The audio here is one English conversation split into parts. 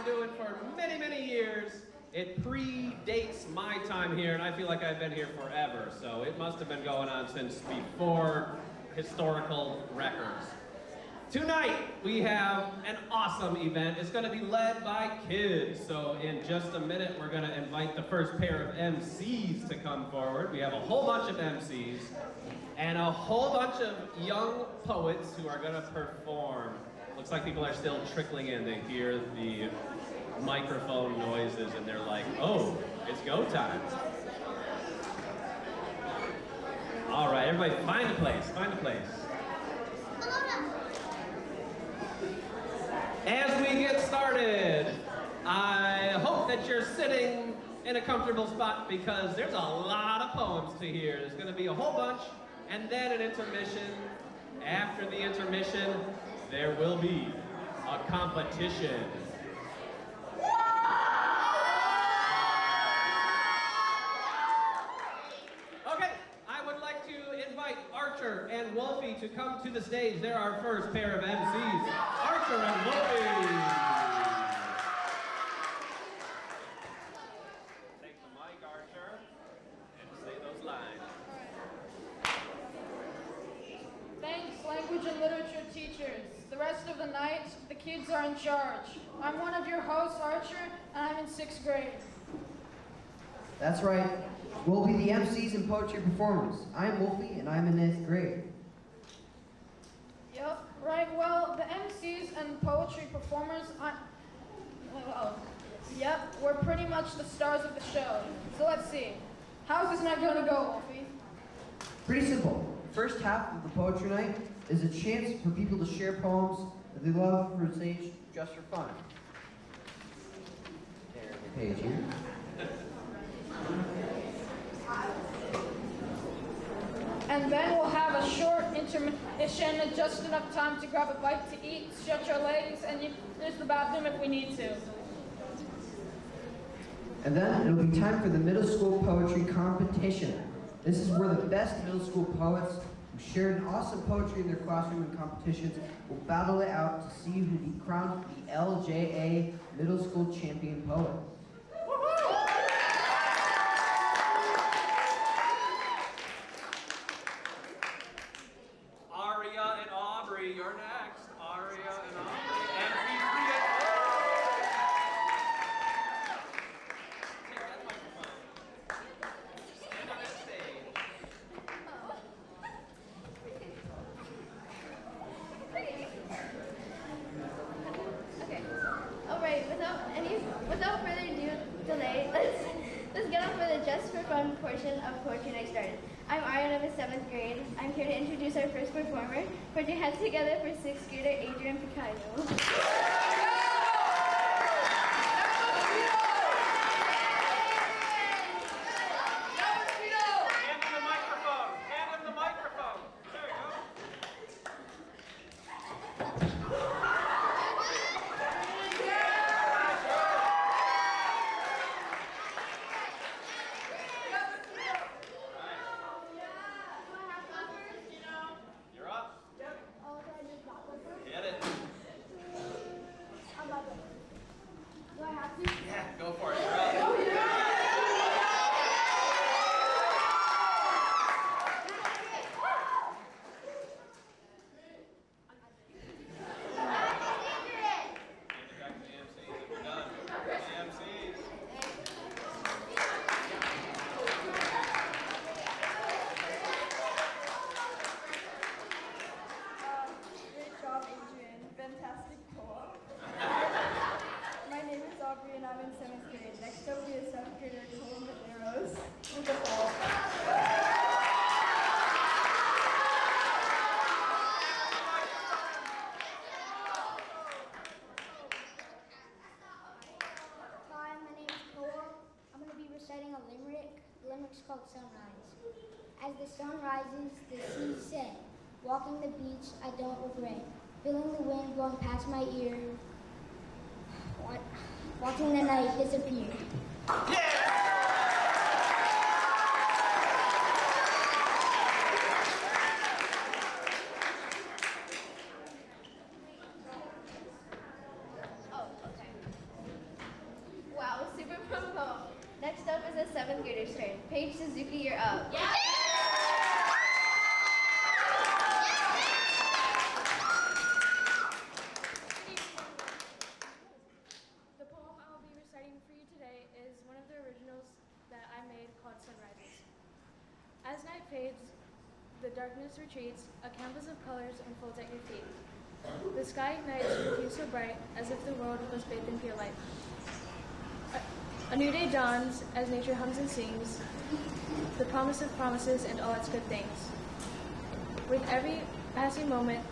been doing for many, many years. It predates my time here, and I feel like I've been here forever, so it must have been going on since before historical records. Tonight, we have an awesome event. It's going to be led by kids, so in just a minute, we're going to invite the first pair of MCs to come forward. We have a whole bunch of MCs, and a whole bunch of young poets who are going to perform. Looks like people are still trickling in. They hear the microphone noises and they're like, oh, it's go time. All right, everybody find a place, find a place. As we get started, I hope that you're sitting in a comfortable spot because there's a lot of poems to hear. There's going to be a whole bunch and then an intermission. After the intermission, there will be a competition. Okay, I would like to invite Archer and Wolfie to come to the stage. They're our first pair of MCs. Archer and Wolfie. Take the mic, Archer, and say those lines. Thanks, language and literature teachers. The rest of the night, the kids are in charge. I'm one of your hosts, Archer, and I'm in 6th grade. That's right. We'll be the MCs and poetry performers. I'm Wolfie, and I'm in 8th grade. Yep, right, well, the MCs and poetry performers, yep, we're pretty much the stars of the show. So let's see. How's this night gonna go, Wolfie? Pretty simple. The first half of the poetry night is a chance for people to share poems that they love for stage just for fun. There's the page here. And then we'll have a short intermission, just enough time to grab a bite to eat, stretch our legs, and use the bathroom if we need to. And then it'll be time for the middle school poetry competition. This is where the best middle school poets who shared an awesome poetry in their classroom and competitions will battle it out to see who will be crowned the LJA Middle School Champion Poet. Aria and Aubrey, you're next. Aria and Aubrey. Take that microphone. Stand on that stage. Okay. All right. Without further delay, let's get on with the just for fun portion of Poetry Night started. I'm Arian, I'm in 7th grade. I'm here to introduce our first performer. Put your hands together for 6th grader Adrian Picayo. Go for it. You're up. Oh, yeah. Hand it back to the MCs. We're done. The MCs. Great job, Adrian. Fantastic poem. My name is Aubrey and I'm in 7th grade. Next up we have 7th grader Colin Medeiros with the ball. Hi, my name is Cole. I'm going to be reciting a limerick. The limerick's called Sunrise. As the sun rises, the sea set. Walking the beach, I don't regret. Feeling the wind blowing past my ear. Watching the night disappear. retreats, a canvas of colors unfolds at your feet. The sky ignites with you so bright, as if the world was bathed in pure light. A new day dawns as nature hums and sings, the promise of promises and all its good things. With every passing moment,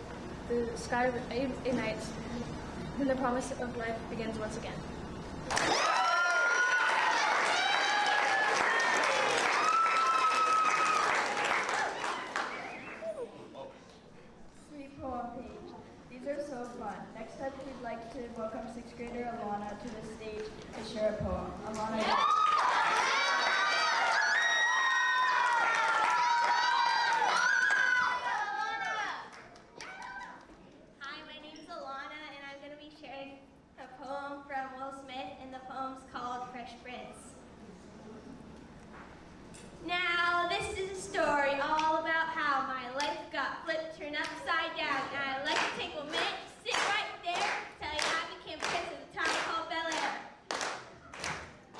the sky ignites, and the promise of life begins once again. Sweet poem page. These are so fun. Next up, we'd like to welcome 6th grader Alana to the stage to share a poem. Alana. Hi, my name is Alana, and I'm going to be sharing a poem from Will Smith, and the poem's called Fresh Prince. Now, this is a story all about how my life got flipped, turned upside down, and I'd like to take a minute to sit right there and tell you how I became prince of the town called Bel Air.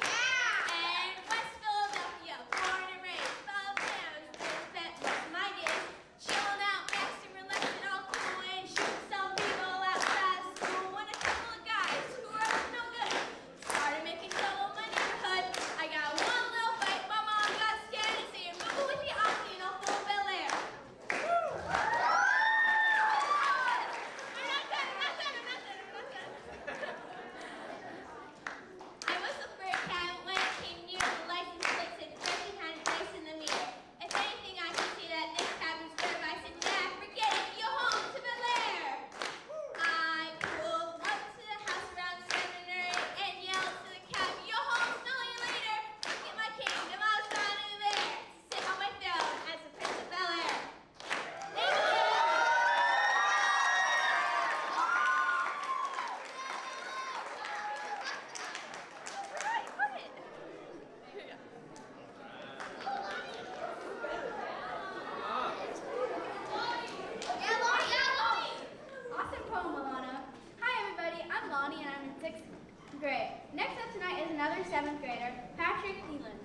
And West Philadelphia, born and raised, Philadelphia was spent most of my days chilling out, maxing, relaxing, all cool, and shooting some people outside of school when a couple of guys who were up to no good started making trouble in my neighborhood. I got one little fight, my mom got scared and saying, "Move with the auntie and I'll fool Bel Air." I was a fair cat when it came near the license plate said 1,300 place in the meter. If anything, I could see that this cabin's curve. I said, "Nah, forget it, you're home to Bel Air." I pulled up to the house around 7 or 8 and yelled to the cab, "You're home, smell you later." Look at my kingdom, I was finally there to sit on my throne as the Prince of Bel Air. Thank you. Awesome poem, Alana. Hi, everybody. I'm Lonnie, and I'm in 6th grade. Next up tonight is another 7th grader, Patrick Leland.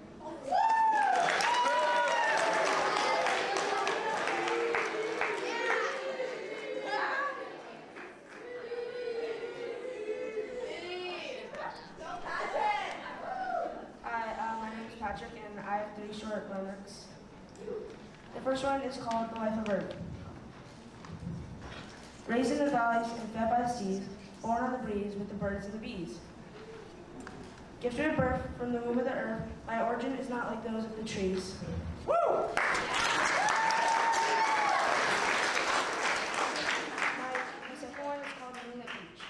Hi, my name is Patrick, and I have 3 short limericks. The first one is called The Life of Earth. Raised in the valleys and fed by the seas, born on the breeze with the birds and the bees. Gifted at birth from the womb of the earth, my origin is not like those of the trees. Woo! My second one is called Moonlit Beach.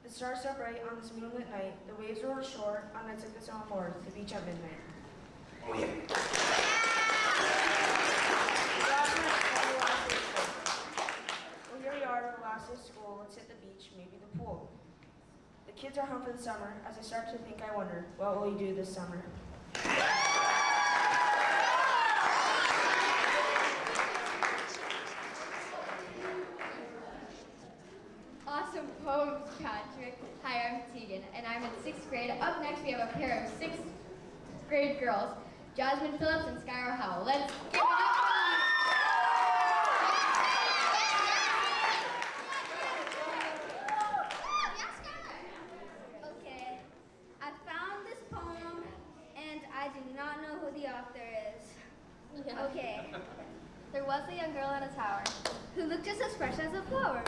The stars so bright on this moonlit night, the waves roll ashore on nights like this on board, the beach at midnight. Oh yeah. The last one is called The Last Day of School. Well, here we are, the last day of school. Let's hit the beach, maybe the pool. The kids are home for the summer. As I start to think, I wonder, what will you do this summer? Awesome poems, Patrick. Hi, I'm Tegan, and I'm in 6th grade. Up next, we have a pair of 6th grade girls, Jasmine Phillips and Skylar Howell. Let's give it up for them. Okay, I found this poem and I do not know who the author is. Okay. There was a young girl at a tower Who looked just as fresh as a flower.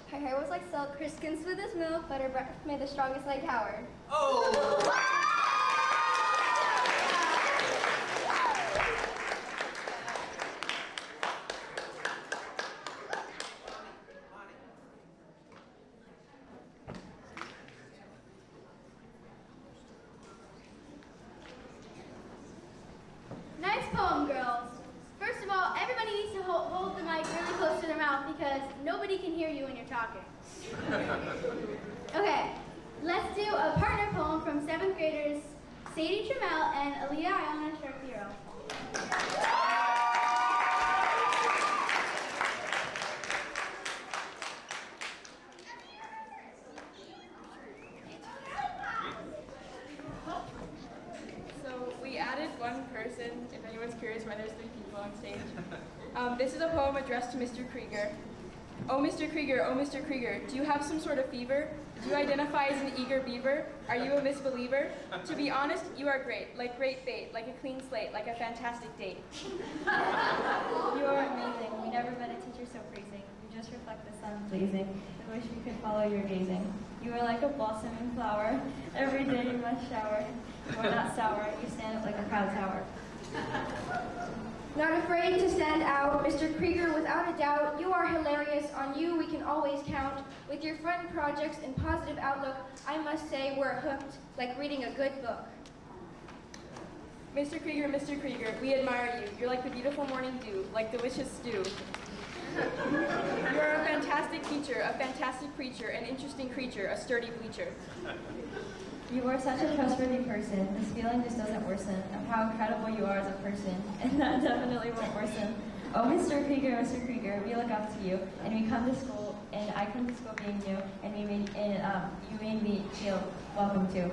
Her hair was like silk, her skin smooth as milk, but her breath made the strongest like Howard. Oh! Nice poem, girls. First of all, everybody needs to hold the mic really close to their mouth because nobody can hear you when you're talking. Okay, let's do a partner poem from 7th graders Sadie Trammell and Aaliyah Iona Sharpiro. So we added one person, if anyone's curious why there's 3 people on stage. This is a poem addressed to Mr. Krieger. Oh, Mr. Krieger, oh, Mr. Krieger, do you have some sort of fever? Do you identify as an eager beaver? Are you a misbeliever? To be honest, you are great, like great bait, like a clean slate, like a fantastic date. You are amazing. We never met a teacher so freezing. You just reflect the sun blazing. I wish we could follow your gazing. You are like a blossoming flower. Every day you must shower. You are not sour. You stand up like a proud tower. Not afraid to stand out, Mr. Krieger, without a doubt. You are hilarious. On you we can always count. With your fun projects and positive outlook, I must say we're hooked, like reading a good book. Mr. Krieger, we admire you. You're like the beautiful morning dew, like delicious stew. You are a fantastic teacher, a fantastic preacher, an interesting creature, a sturdy bleacher. You are such a trustworthy person. This feeling just doesn't worsen of how incredible you are as a person, and that definitely won't worsen. Oh, Mr. Krieger, we look up to you, and we come to school, and I come to school being new, and you made me feel welcome too.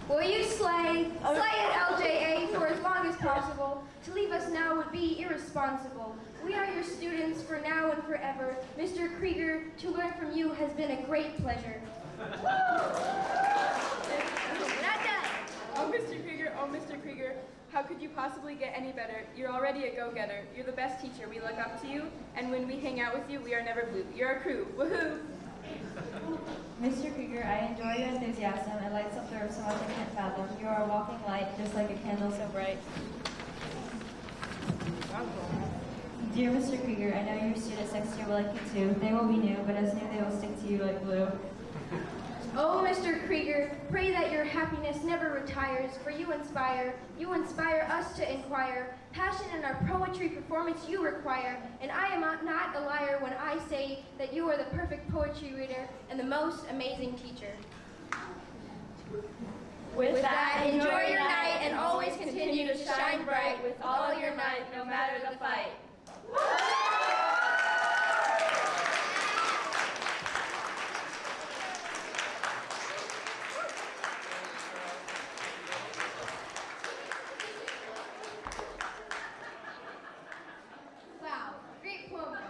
Will you slay at LJA for as long as possible? To leave us now would be irresponsible. We are your students for now and forever. Mr. Krieger, to learn from you has been a great pleasure. Oh, Mr. Krieger, how could you possibly get any better? You're already a go-getter. You're the best teacher. We look up to you, and when we hang out with you, we are never blue. You're our crew. Woohoo! Mr. Krieger, I enjoy your enthusiasm. It lights up the earth so much I can't fathom. You are a walking light, just like a candle so bright. Dear Mr. Krieger, I know your students next year will like you too. They will be new, but as new, they will stick to you like glue. Oh, Mr. Krieger, pray that your happiness never retires, for you inspire us to inquire. Passion in our poetry performance you require, and I am not a liar when I say that you are the perfect poetry reader and the most amazing teacher. With that, enjoy your night and always continue to shine bright with all your might, no matter the fight. Wow, great poem, girls.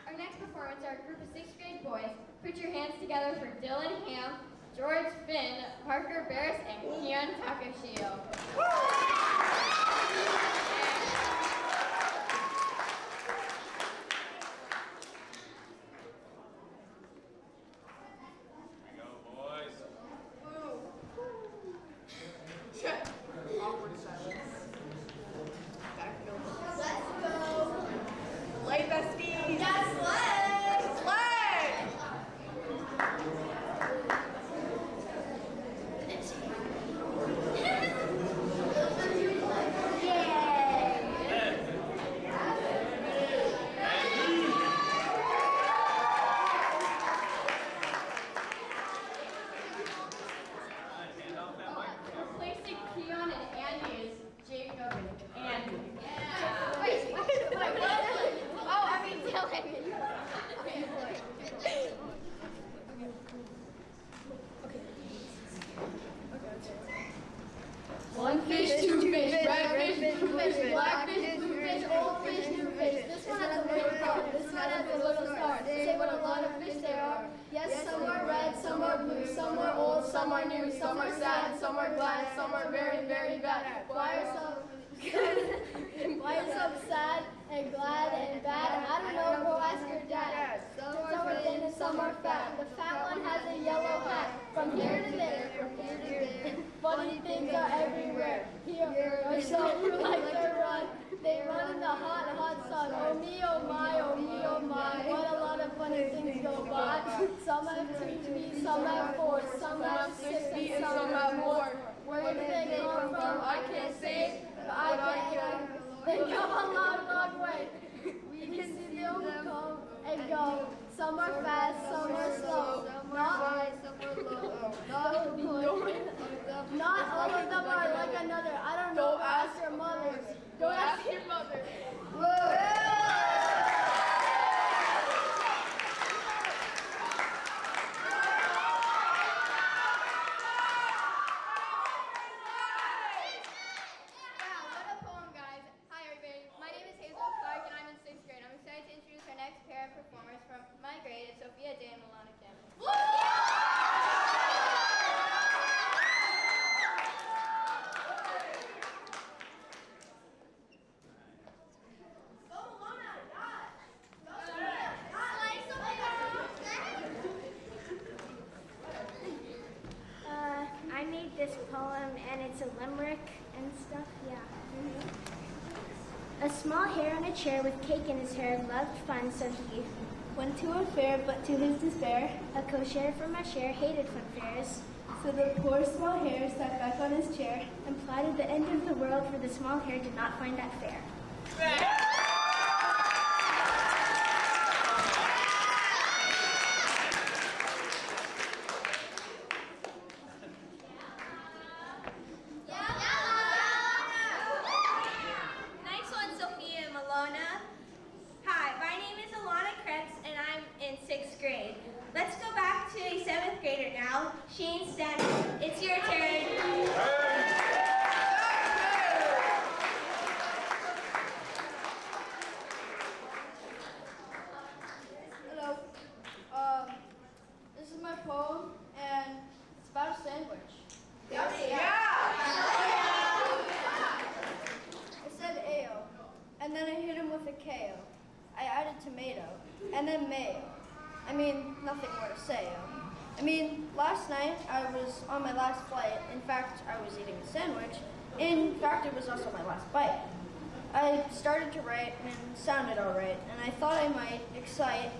Our next performance are a group of 6th grade boys. Put your hands together for Dylan Ham, George Finn, Parker Barris, and Kian Takashio. Awkward silence. Let's go. Slay besties. Yes, slay. Slay. Replacing Keon and Andy is Jacob and Andy. Wait, oh, I mean Dylan. One fish, two fish, red fish, blue fish, black fish, blue fish, old fish, new fish. This one has a little star, this one has a little star. Say what a lot of fish there are. Yes, some are red, some are blue, some are old, some are new, some are sad, some are glad, some are very, very bad. Why are some why are some sad and glad and bad? I don't know, go ask your dad. Some are thin and some are fat. The fat one has a yellow hat. From here to there, from here to there. Funny things are everywhere. Here are some who like to run. They run in the hot, hot sun. Oh me, oh my, oh me, oh my. What a lot of funny things go by. Some have 2 feet, some have 4, some have 6 feet, and some have more. Where do they come from? I can't say, but I can. They come a long, long way. We can see them come and go. Some are fast, some are slow. Not all of them are like another. I don't know. Ask your mothers. Go ask your mother. Wow, what a poem, guys. Hi, everybody. My name is Hazel Clark, this poem, and it's a limerick and stuff, yeah. A small hare on a chair with cake in his hair loved fun, so he went to a fair, but to his despair, a co-sharer from my share hated fun fairs. So the poor small hare sat back on his chair and plotted the end of the world, for the small hare did not find that fair. Nice one, Sophia and Malona. Hi, my name is Alana Krebs, and I'm in 6th grade. Let's go back to a 7th grader now, Shane Stanton. It's your turn. Hello. This is my poem, and it's about a sandwich. I said AO, and then I hit him with a KO. I added tomato, and then mayo. I mean, nothing more to say. Last night I was on my last flight. In fact, I was eating a sandwich. In fact, it was also my last bite. I started to write, and it sounded all right, and I thought I might excite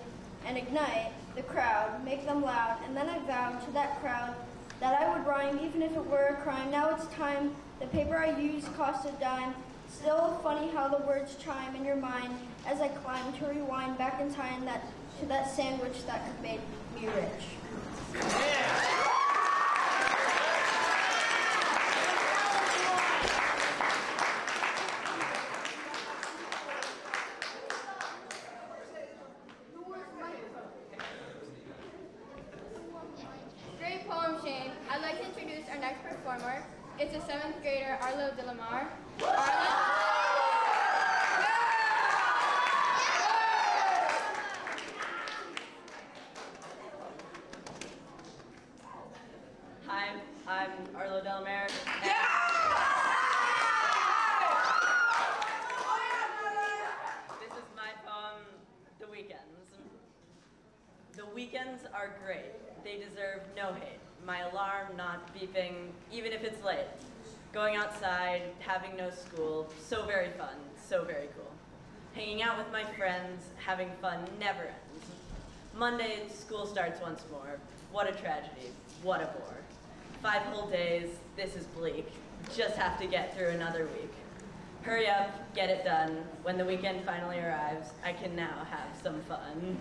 and ignite the crowd, make them loud, and then I vowed to that crowd that I would rhyme even if it were a crime. Now it's time. The paper I used cost a dime. Still funny how the words chime in your mind as I climb to rewind back in time to that sandwich that could make me rich. Great poem, Shane. I'd like to introduce our next performer. It's a 7th grader, Arlo Delamar. Hi, I'm Arlo Delamar. This is my poem, The Weekends. The weekends are great. They deserve no hate. My alarm not beeping, even if it's late. Going outside, having no school, so very fun, so very cool. Hanging out with my friends, having fun never ends. Monday, school starts once more. What a tragedy, what a bore. 5 whole days, this is bleak. Just have to get through another week. Hurry up, get it done. When the weekend finally arrives, I can now have some fun.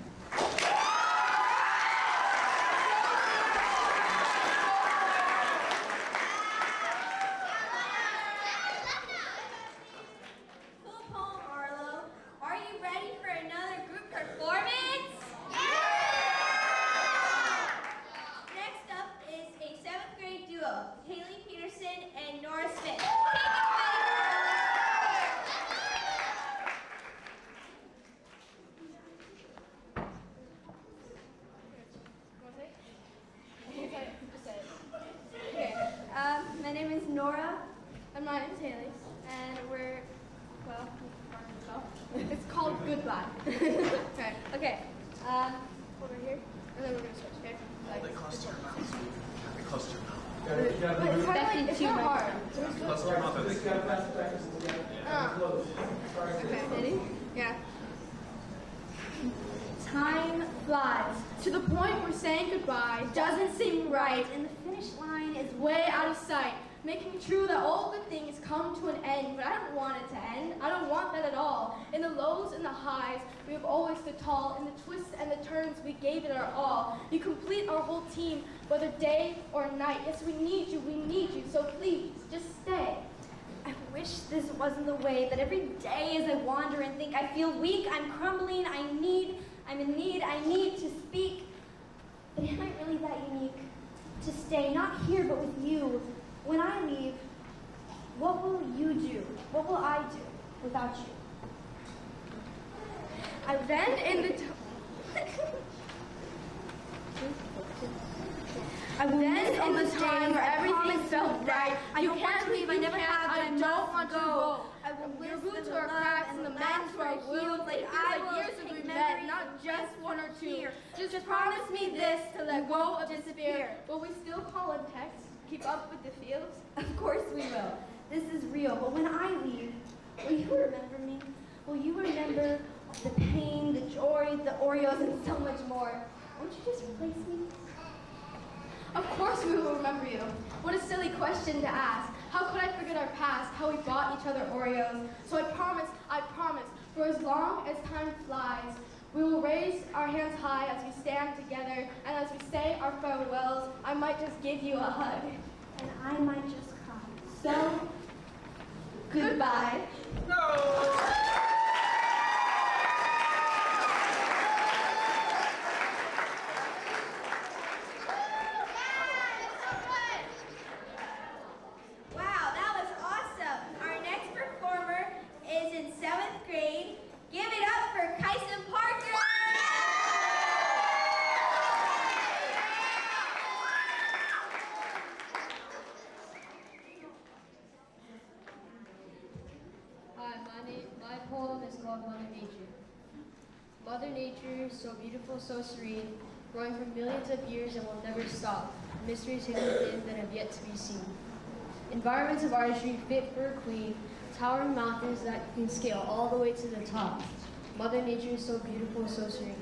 Cool poem, Arlo. Are you ready for another group performance? Next up is a 7th grade duo, Haley Peterson and Nora Smith. My name is Nora, and mine is Haley, and it's called Goodbye. Okay. Over here, and then we're gonna switch. Okay. They close to your mouth. They close to your mouth. It's not hard. Close to your mouth. Okay. Ready? Yeah. Time flies to the point where saying goodbye doesn't seem right, and the finish line is way out of sight, making true that all good things come to an end. But I don't want it to end. I don't want that at all. In the lows and the highs, we have always stood tall. In the twists and the turns, we gave it our all. You complete our whole team, whether day or night. Yes, we need you, so please, just stay. I wish this wasn't the way, that every day as I wander and think I feel weak, I'm crumbling, I'm in need, I need to speak. But am I really that unique? To stay, not here, but with you. When I leave, what will you do? What will I do without you? I then in the time where everything felt right. I don't want to leave, I never have, but I don't want to go. I will We're miss roots the to our love cracks and and the the mends to our laughter wills. healed, Like I will years since take we met, memories not of just this one or two. here. Just promise me this to let go of despair. Will we still call and text? keep up with the fields? Of course we will. This is real. But when I leave, will you remember me? Will you remember the pain, the joy, the Oreos, and so much more? Won't you just replace me? Of course we will remember you. What a silly question to ask. How could I forget our past, how we bought each other Oreos? So I promise, for as long as time flies, we will raise our hands high as we stand together, and as we say our farewells, I might just give you a hug. And I might just cry. So, goodbye. No! Wow, that was awesome. Our next performer is in 7th grade. Give it up for Kyson Parker. Hi, my poem is called Mother Nature. Mother Nature, so beautiful, so serene, growing for millions of years and will never stop. Mysteries hidden within that have yet to be seen. Environments of artistry fit for a queen, towering mountains that you can scale all the way to the top. Mother Nature is so beautiful, so serene.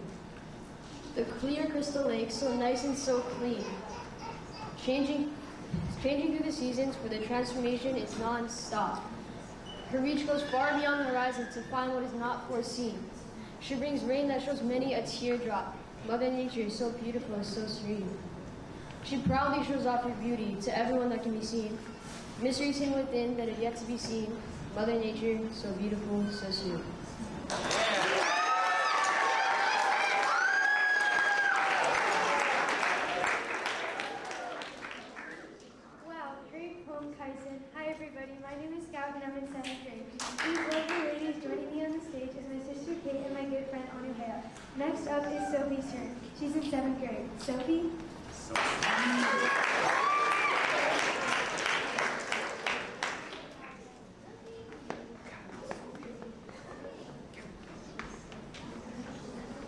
The clear crystal lake, so nice and so clean. Changing through the seasons, for the transformation is non-stop. Her reach goes far beyond the horizon to find what is not foreseen. She brings rain that shows many a teardrop. Mother Nature is so beautiful, so serene. She proudly shows off her beauty to everyone that can be seen. Mysteries hidden within that have yet to be seen. Mother Nature, so beautiful, so serene. Wow, great poem, Kyson. Hi, everybody. My name is Scout, and I'm in 7th grade. These lovely ladies joining me on the stage is my sister Kate and my good friend Anuhea. Next up is Sophie's turn. She's in 7th grade. Sophie?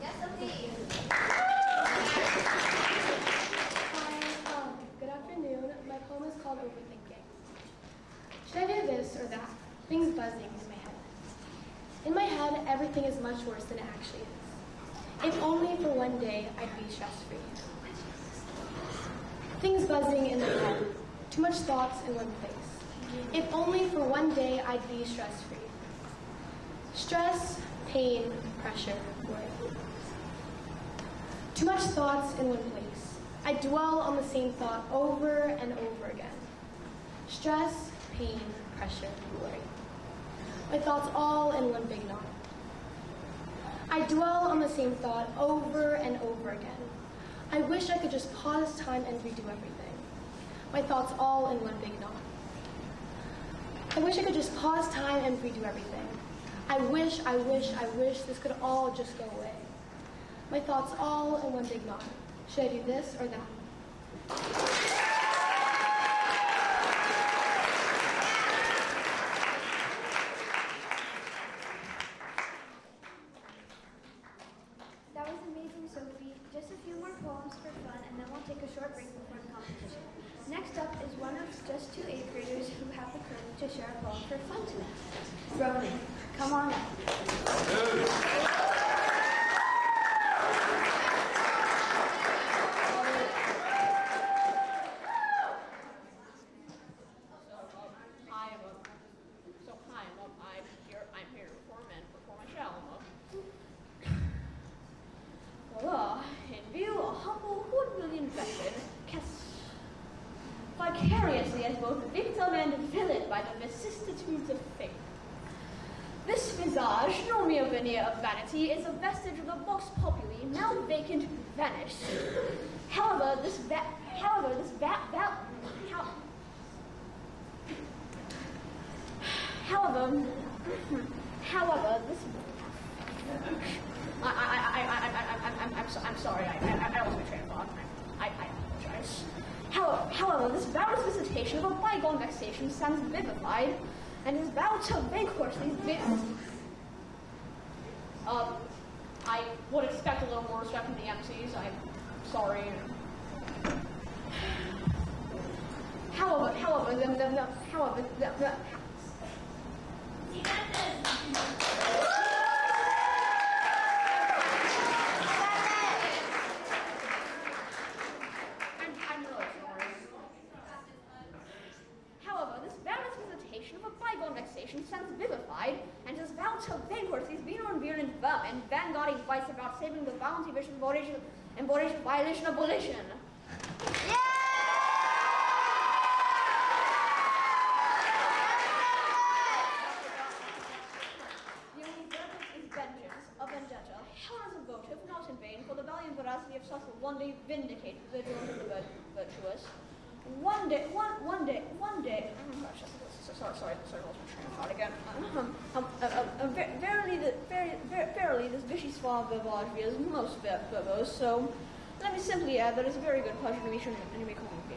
Yes, Sophie. Good afternoon. My poem is called Overthinking. Should I do this or that? Things buzzing in my head. In my head, everything is much worse than it actually is. If only for one day I'd be stress-free. Things buzzing in my head. Too much thoughts in one place. If only for one day I'd be stress-free. Stress, pain, pressure, worry. Too much thoughts in one place. I dwell on the same thought over and over again. Stress, pain, pressure, worry. My thoughts all in one big knot. I dwell on the same thought over and over again. I wish I could just pause time and redo everything. My thoughts all in one big knot. I wish I could just pause time and redo everything. I wish this could all just go away. My thoughts all in one big knot. Should I do this or that? That was amazing, Sophie. Just a few more poems for fun, and then we'll take a short break before the competition. Next up is one of just 2 8th graders who have the courage to share a poem for fun tonight. Ronan, come on up. I'm here to perform and perform a shallow. In view a humble wood-william veteran, cast vicariously as both victim and villain by the vicissitudes of fate. This visage, no mere veneer of vanity, is a vestige of the vox populi, now vacant, vanished. However, this I'm sorry, I lost my train of thought. I apologize. However, this valorous visitation of a bygone vexation stands vivified, and is vowed to vanquish these I would expect a little more respect from the MCs. I'm sorry. However, this various visitation of a bygone vexation stands vivified, and his vow to vanquish these venal and virulent vermin, vanguarding advice about saving the bounty vision and violation of volition. The only verdict is vengeance, a vendetta. Hell is a votive, not in vain, for the value and veracity of such will one day vindicate the vigilance of the virtuous. One day, sorry, lost my train of thought again. Verily, this vichy suave vivage is most verbose, so let me simply add that it's a very good pleasure to meet you and to be calling you.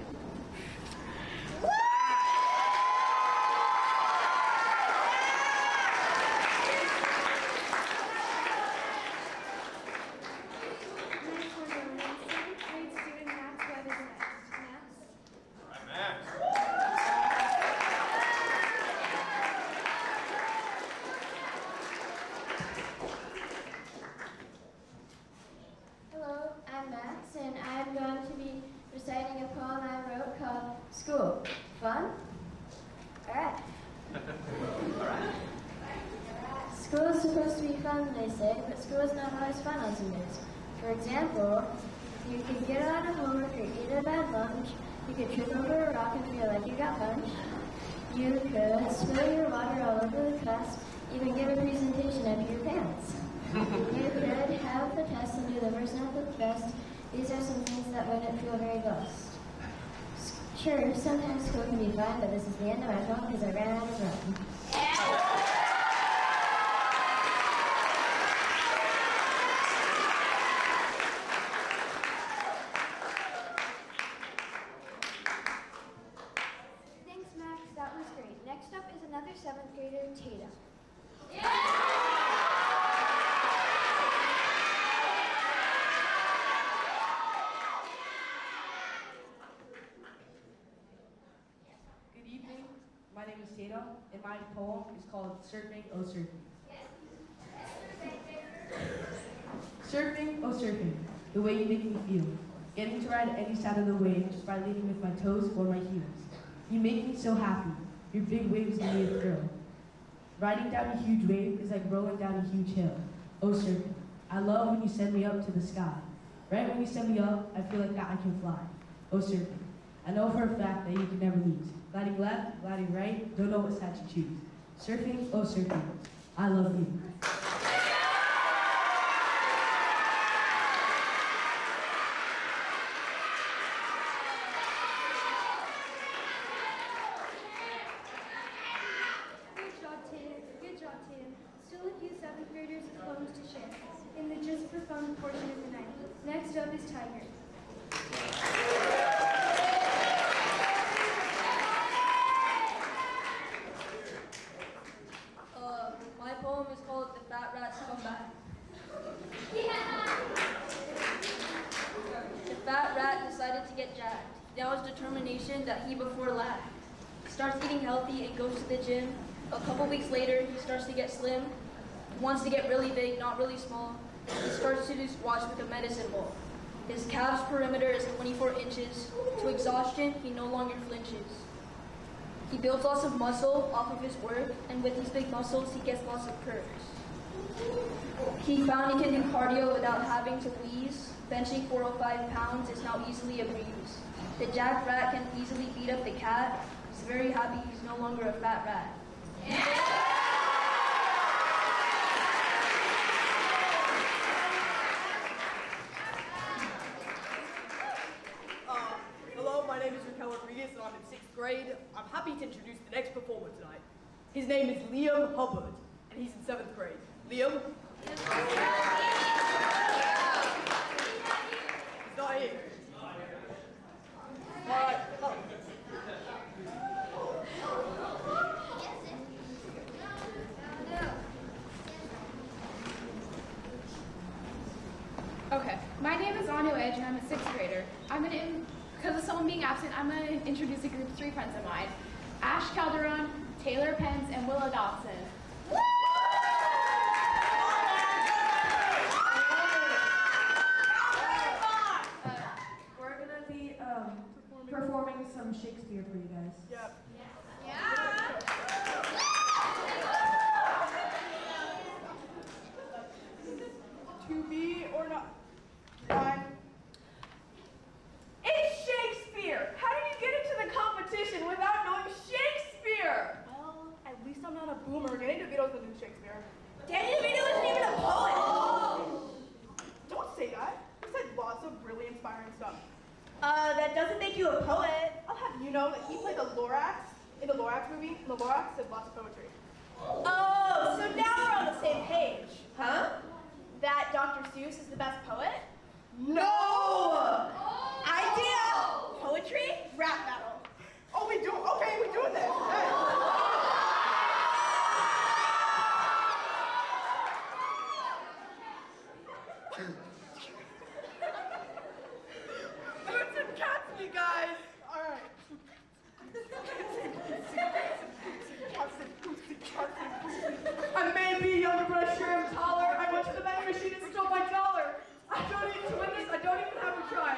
School is supposed to be fun, they say, but school is not always fun on some days. For example, you could get out of homework or eat a bad lunch, you could trip over a rock and feel like you got punched, you could spill your water all over the class, even give a presentation of your pants. You could have the test and do the worst, not the best. These are some things that wouldn't feel very blessed. Sure, sometimes school can be fun, but this is the end of my phone because I ran out of room. Thanks, Max. That was great. Next up is another 7th grader, Tatum. Good evening. My name is Tatum, and my poem is called Surfing, Oh Surfing. Surfing, oh surfing, the way you make me feel. Getting to ride any side of the wave just by leaning with my toes or my heels. You make me so happy. Your big waves give me a thrill. Riding down a huge wave is like rolling down a huge hill. Oh surfing, I love when you send me up to the sky. Right when you send me up, I feel like that I can fly. Oh surfing, I know for a fact that you can never lose. Gliding left, gliding right, don't know what side to choose. Surfing, oh surfing, I love you. Good job, Tatum. Still a few 7th graders with poems to share in the Just for Fun portion of the night. Next up is Tiger. My poem is called The Fat Rat's Comeback. The fat rat decided to get jacked. Now his determination that he before lacked. He starts eating healthy and goes to the gym. A couple weeks later, he starts to get slim. He wants to get really big, not really small. He starts to do squats with a medicine ball. His calf's perimeter is 24 inches. To exhaustion, he no longer flinches. He builds lots of muscle off of his work, and with these big muscles, he gets lots of curves. He found he can do cardio without having to wheeze. Benching 405 pounds is now easily a breeze. The jack rat can easily beat up the cat. He's very happy he's no longer a fat rat. Hello, my name is Raquel Rodriguez, and I'm in 6th grade. I'm happy to introduce the next performer tonight. His name is Liam Hubbard, and he's in 7th grade. Liam? He's not here. All right. Oh. Okay, my name is Anu Edge and I'm a 6th grader. I'm an because of someone being absent, I'm going to introduce a group of 3 friends of mine. Ash Calderon, Taylor Pence, and Willow Dotson. We're gonna be performing some Shakespeare for you guys. Yep. To be or not? One. It's Shakespeare! How did you get into the competition without knowing Shakespeare? Well, at least I'm not a boomer. Danny DeVito's the new Shakespeare. Danny DeVito isn't even a poet! Don't say that. He said lots of really inspiring stuff. That doesn't make you a poet. I'll have you know that he played the Lorax in the Lorax movie. And the Lorax said lots of poetry. Oh, so now we're on the same page. Huh? That Dr. Seuss is the best poet? No! Idea! Poetry? Rap battle. Oh, we do? Okay, we're doing this. Hey. Boots and cats, you guys. All right. I may be younger, but I sure am taller. I went to the vending machine and stole my dollar. I don't need to win this. I don't even have to try.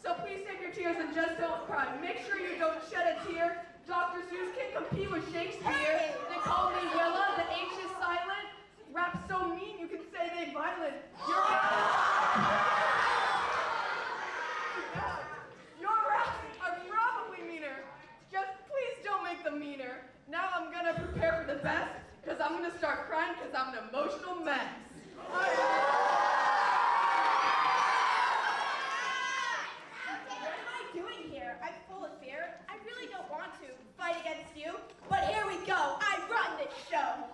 So please save your tears and just don't cry. Make sure you don't shed a tear. Dr. Seuss can't compete with Shakespeare. They call me Willa, the H is silent. Rap so mean you can say they violent. Your raps are probably meaner. Just please don't make them meaner. Now I'm gonna prepare for the best, because I'm gonna start crying because I'm an emotional mess. What am I doing here? I'm full of fear. I really don't want to fight against you, but here we go. I run this show.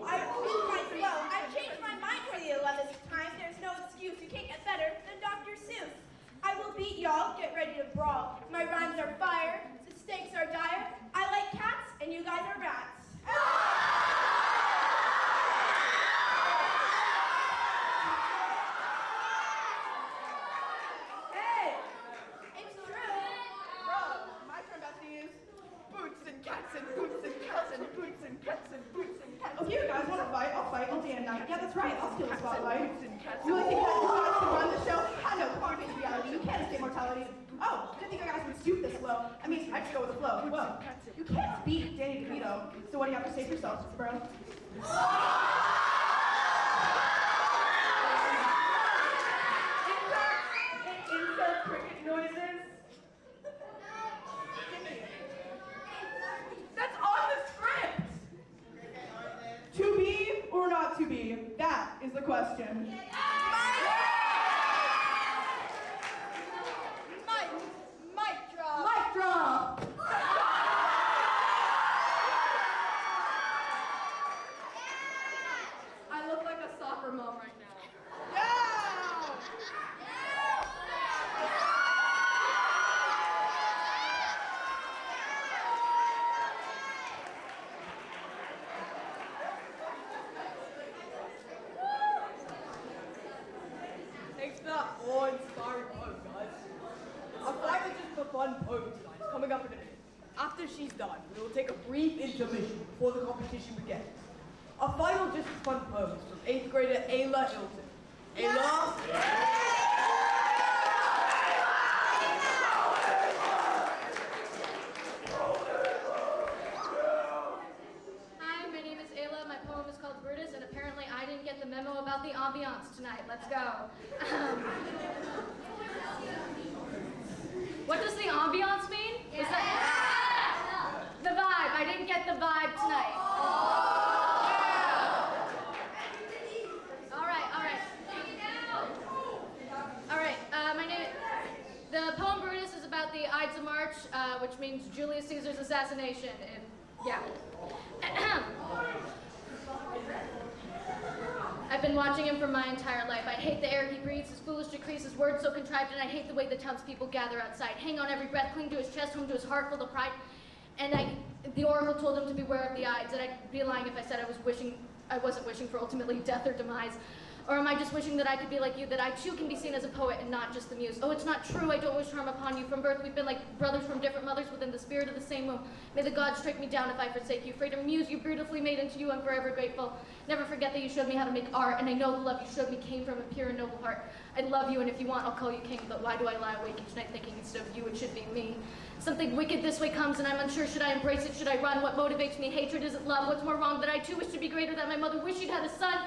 I've changed my mind for the 11th time. There's no excuse. You can't get better than Dr. Seuss. I will beat y'all. Get ready to brawl. My rhymes are fire. The stakes are dire. I like cats, and you guys are rats. Hey! It's true. Bro, my turn besties. Boots and cats and boots and cats and boots and cats and boots and cats. Oh, you guys want to fight? I'll fight all day and night. Yeah, that's right. I'll steal the spotlight. You really think that you guys can run the show? I know, part of reality. You can't escape mortality. Oh, didn't think you guys would stoop this low. I mean, I just go with the flow. Whoa. You can't beat Danny DeVito. So what do you have to say for yourself, bro? Insert cricket noises. That's on the script! To be or not to be? That is the question. Mic drop. Mic drop! I look like a soccer mom right now. Yeah! Thanks for that awe-inspiring poem, guys. Our final just for fun poem tonight is coming up in a minute. After she's done, we will take a brief intermission before the competition begins. Our final just for fun poem is from 8th grader Ayla Hilton. Ayla? Hi, my name is Ayla. My poem is called Brutus, and apparently I didn't get the memo about the ambiance tonight. Let's go. What does the ambiance mean? Is that the vibe? I didn't get the vibe tonight. All right. My name. The poem Brutus is about the Ides of March, which means Julius Caesar's assassination. And yeah. I've been watching him for my entire life. I hate the air he breathes, his foolish decrees, his words so contrived, and I hate the way the townspeople gather outside, hang on every breath, cling to his chest, home to his heart, full of pride. And the oracle told him to beware of the Ides, and I'd be lying if I said I wasn't wishing for ultimately death or demise. Or am I just wishing that I could be like you, that I too can be seen as a poet and not just the muse? Oh, it's not true, I don't wish harm upon you. From birth we've been like brothers from different mothers within the spirit of the same womb. May the gods strike me down if I forsake you. Freedom muse, you beautifully made into you, I'm forever grateful. Never forget that you showed me how to make art, and I know the love you showed me came from a pure and noble heart. I love you, and if you want, I'll call you king, but why do I lie awake each night thinking instead of you, it should be me? Something wicked this way comes, and I'm unsure, should I embrace it, should I run? What motivates me? Hatred, is it love? What's more wrong, that I too wish to be greater, that my mother wished she'd had a son?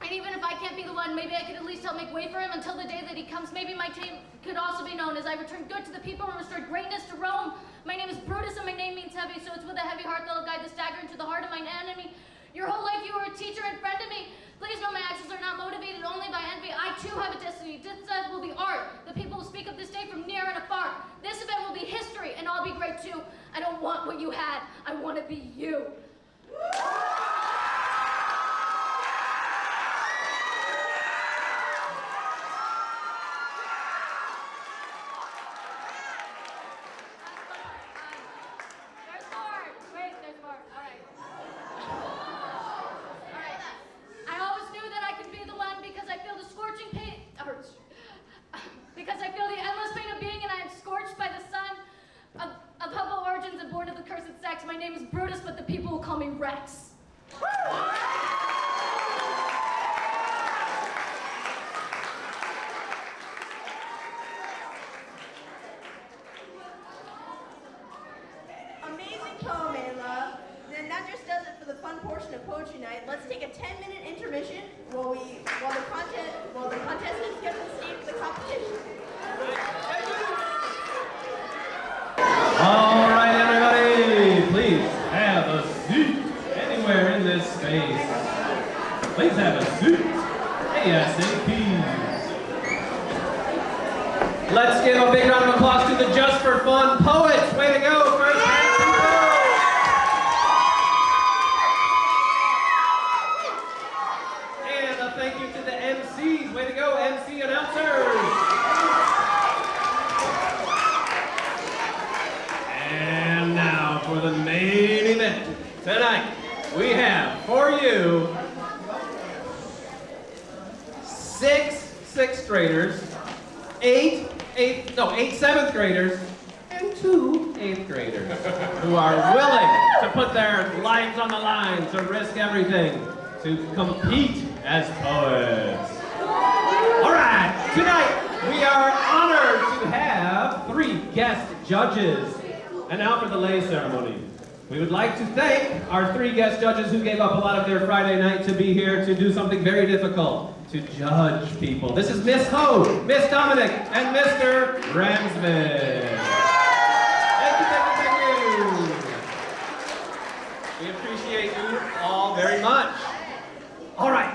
And even if I can't be the one, maybe I could at least help make way for him until the day that he comes. Maybe my name could also be known as I return good to the people and restore greatness to Rome. My name is Brutus, and my name means heavy, so it's with a heavy heart that I'll guide the dagger into the heart of mine enemy. Your whole life you were a teacher and friend to me. Please know my actions are not motivated only by envy. I too have a destiny. This will be art. The people will speak of this day from near and afar. This event will be history, and I'll be great too. I don't want what you had. I want to be you. Because I feel the endless pain of being, and I am scorched by the sun of humble origins and born of the cursed sex. My name is Brutus, but the people will call me Rex. Amazing poem, Ayla. And that just does it for the fun portion of Poetry Night. Let's take a 10-minute intermission while the contestants get to the stage of the competition. All right, everybody, please have a seat anywhere in this space. Please have a seat ASAP. Let's give a big round of applause to the Just for Fun poets. Way to go, first hand people. And a thank you to the MCs. Way to go, MC announcers. And now for the main event. Tonight, we have for you 6 sixth graders, 8 seventh graders, and 2 8th graders who are willing to put their lives on the line, to risk everything, to compete as poets. All right, tonight we are honored to have 3 guest judges. And now for the lay ceremony. We would like to thank our 3 guest judges who gave up a lot of their Friday night to be here to do something very difficult, to judge people. This is Miss Ho, Miss Dominic, and Mr. Ramsman. Thank you. We appreciate you all very much. All right,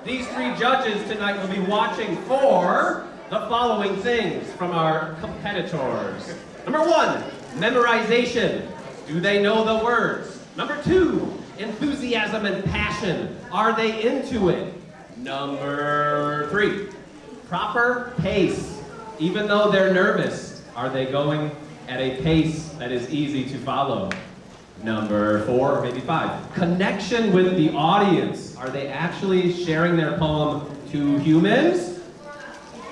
these 3 judges tonight will be watching for the following things from our competitors. Number 1, memorization. Do they know the words? Number 2, enthusiasm and passion. Are they into it? Number 3, proper pace. Even though they're nervous, are they going at a pace that is easy to follow? Number 4, or maybe 5, connection with the audience. Are they actually sharing their poem to humans?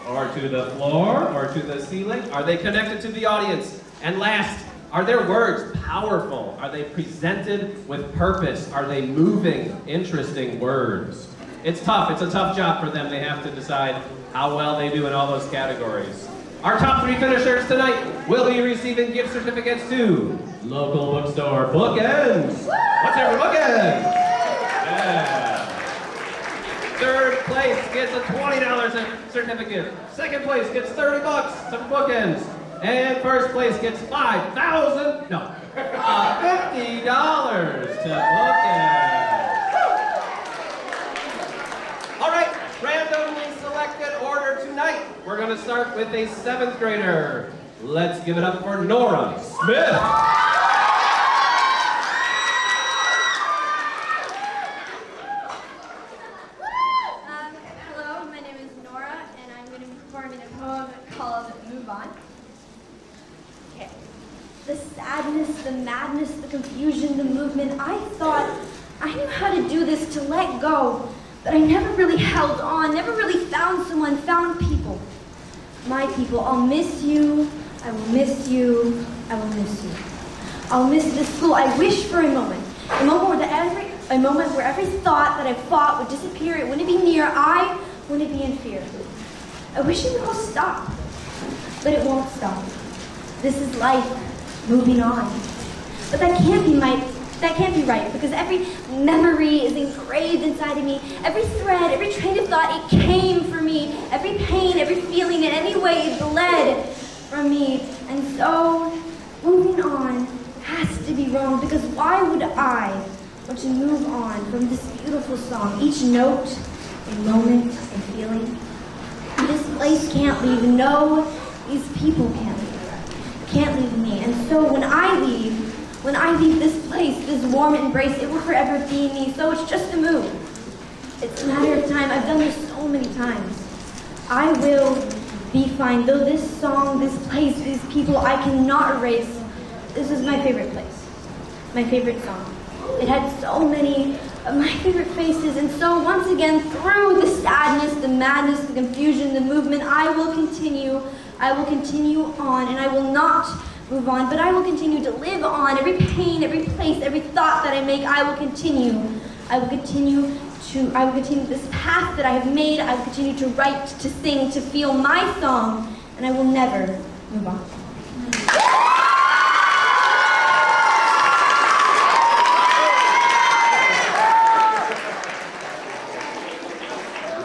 Or to the floor? Or to the ceiling? Are they connected to the audience? And last, are their words powerful? Are they presented with purpose? Are they moving, interesting words? It's tough. It's a tough job for them. They have to decide how well they do in all those categories. Our top 3 finishers tonight will be receiving gift certificates to local bookstore Bookends. What's your Bookends? Yeah. 3rd place gets a $20 certificate. 2nd place gets $30 to Bookends. And 1st place gets $50 to Bookends. All right, randomly selected order tonight. We're going to start with a 7th grader. Let's give it up for Nora Smith. Hello, my name is Nora, and I'm going to be performing a poem called Move On. Okay. The sadness, the madness, the confusion, the movement. I thought I knew how to do this, to let go. But I never really held on, never really found someone, found people. My people, I'll miss you, I will miss you, I will miss you. I'll miss this school. I wish for a moment where every thought that I fought would disappear. It wouldn't be near. I wouldn't be in fear. I wish it would all stop, but it won't stop. This is life, moving on. But that can't be right, because every memory is engraved inside of me. Every thread, every train of thought, it came for me. Every pain, every feeling, in any way, it bled from me. And so, moving on has to be wrong, because why would I want to move on from this beautiful song? Each note, a moment, a feeling. This place can't leave. No, these people can't leave me. And so when I leave this place, this warm embrace, it will forever be me. So it's just a move. It's a matter of time. I've done this so many times. I will be fine. Though this song, this place, these people, I cannot erase. This is my favorite place. My favorite song. It had so many of my favorite faces. And so once again, through the sadness, the madness, the confusion, the movement, I will continue on, and I will not move on, but I will continue to live on. Every pain, every place, every thought that I make, I will continue this path that I have made. I will continue to write, to sing, to feel my song, and I will never move on.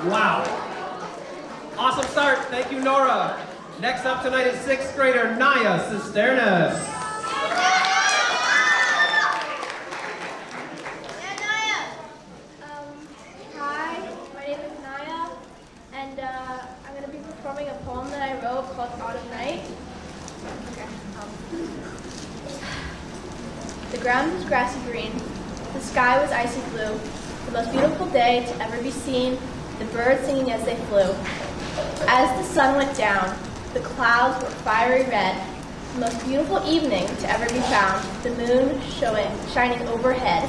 Wow. Awesome start. Thank you, Nora. Next up tonight is 6th grader Naya Cisternas. Hi, my name is Naya, and I'm going to be performing a poem that I wrote called Autumn Night. Okay. The ground was grassy green, the sky was icy blue, the most beautiful day to ever be seen, the birds singing as they flew. As the sun went down, the clouds were fiery red, the most beautiful evening to ever be found, the moon shining overhead.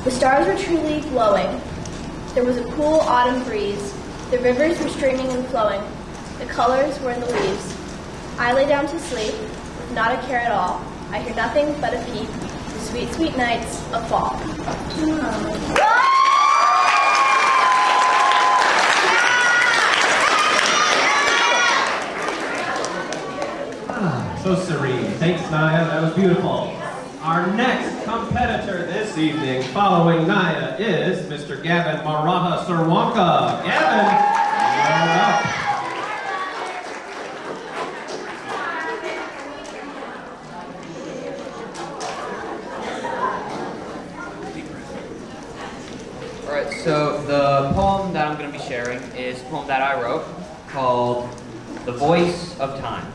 The stars were truly glowing. There was a cool autumn breeze. The rivers were streaming and flowing. The colors were in the leaves. I lay down to sleep, with not a care at all. I hear nothing but a peep, the sweet, sweet nights of fall. So serene. Thanks, Naya. That was beautiful. Our next competitor this evening, following Naya, is Mr. Gavin Maraha Surwanka. Gavin, you're up. Alright, so the poem that I'm going to be sharing is a poem that I wrote called The Voice of Time.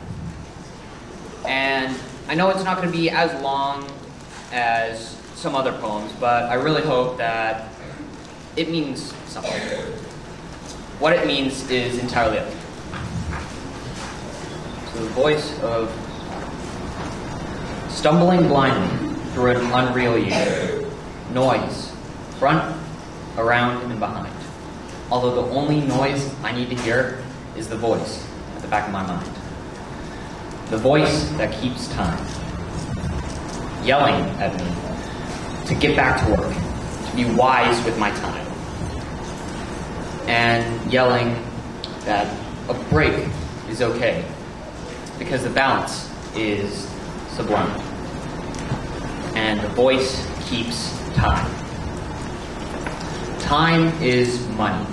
And I know it's not going to be as long as some other poems, but I really hope that it means something. What it means is entirely up to you. So the voice of stumbling blindly through an unreal year. Noise, front, around, and behind. Although the only noise I need to hear is the voice at the back of my mind. The voice that keeps time, yelling at me to get back to work, to be wise with my time, and yelling that a break is okay, because the balance is sublime, and the voice keeps time. Time is money,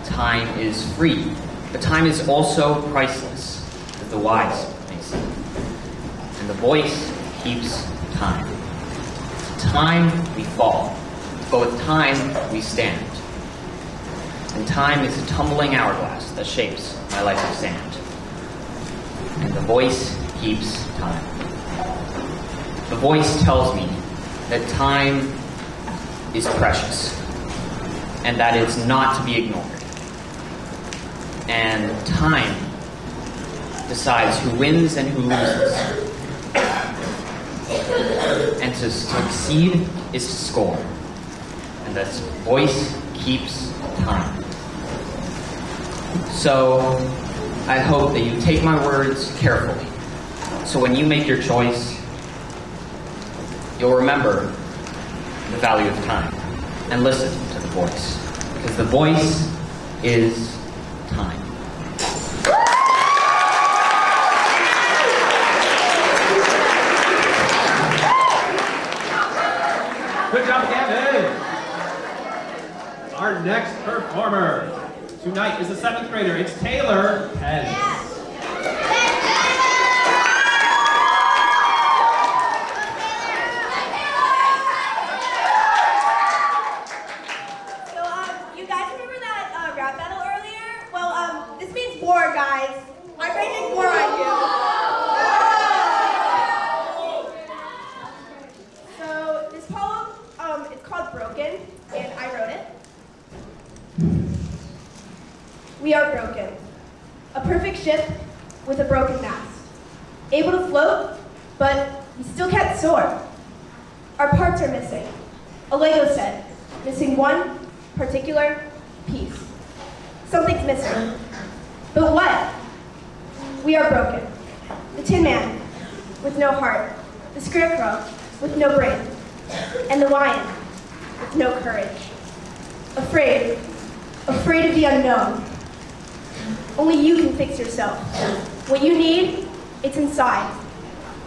time is free, but time is also priceless, as the wise and the voice keeps time. Time we fall, but with time we stand. And time is a tumbling hourglass that shapes my life of sand. And the voice keeps time. The voice tells me that time is precious, and that it's not to be ignored. And time decides who wins and who loses. And to succeed is to score. and this voice keeps time. So I hope that you take my words carefully. So when you make your choice, you'll remember the value of time and listen to the voice, because the voice is time. Good job, Gavin. Our next performer tonight is a 7th grader. It's Taylor Pence. So, you guys remember that rap battle earlier? Well, this means war, guys. I'm raging war on you. So, this poem, it's called Broken, and I wrote it. We are broken. A perfect ship with a broken mast. Able to float, but we still can't soar. Our parts are missing. A Lego set, missing one particular piece. Something's missing. But what? We are broken. The Tin Man, with no heart. The Scarecrow, with no brain. And the Lion, with no courage. Afraid of the unknown. Only you can fix yourself. What you need, it's inside.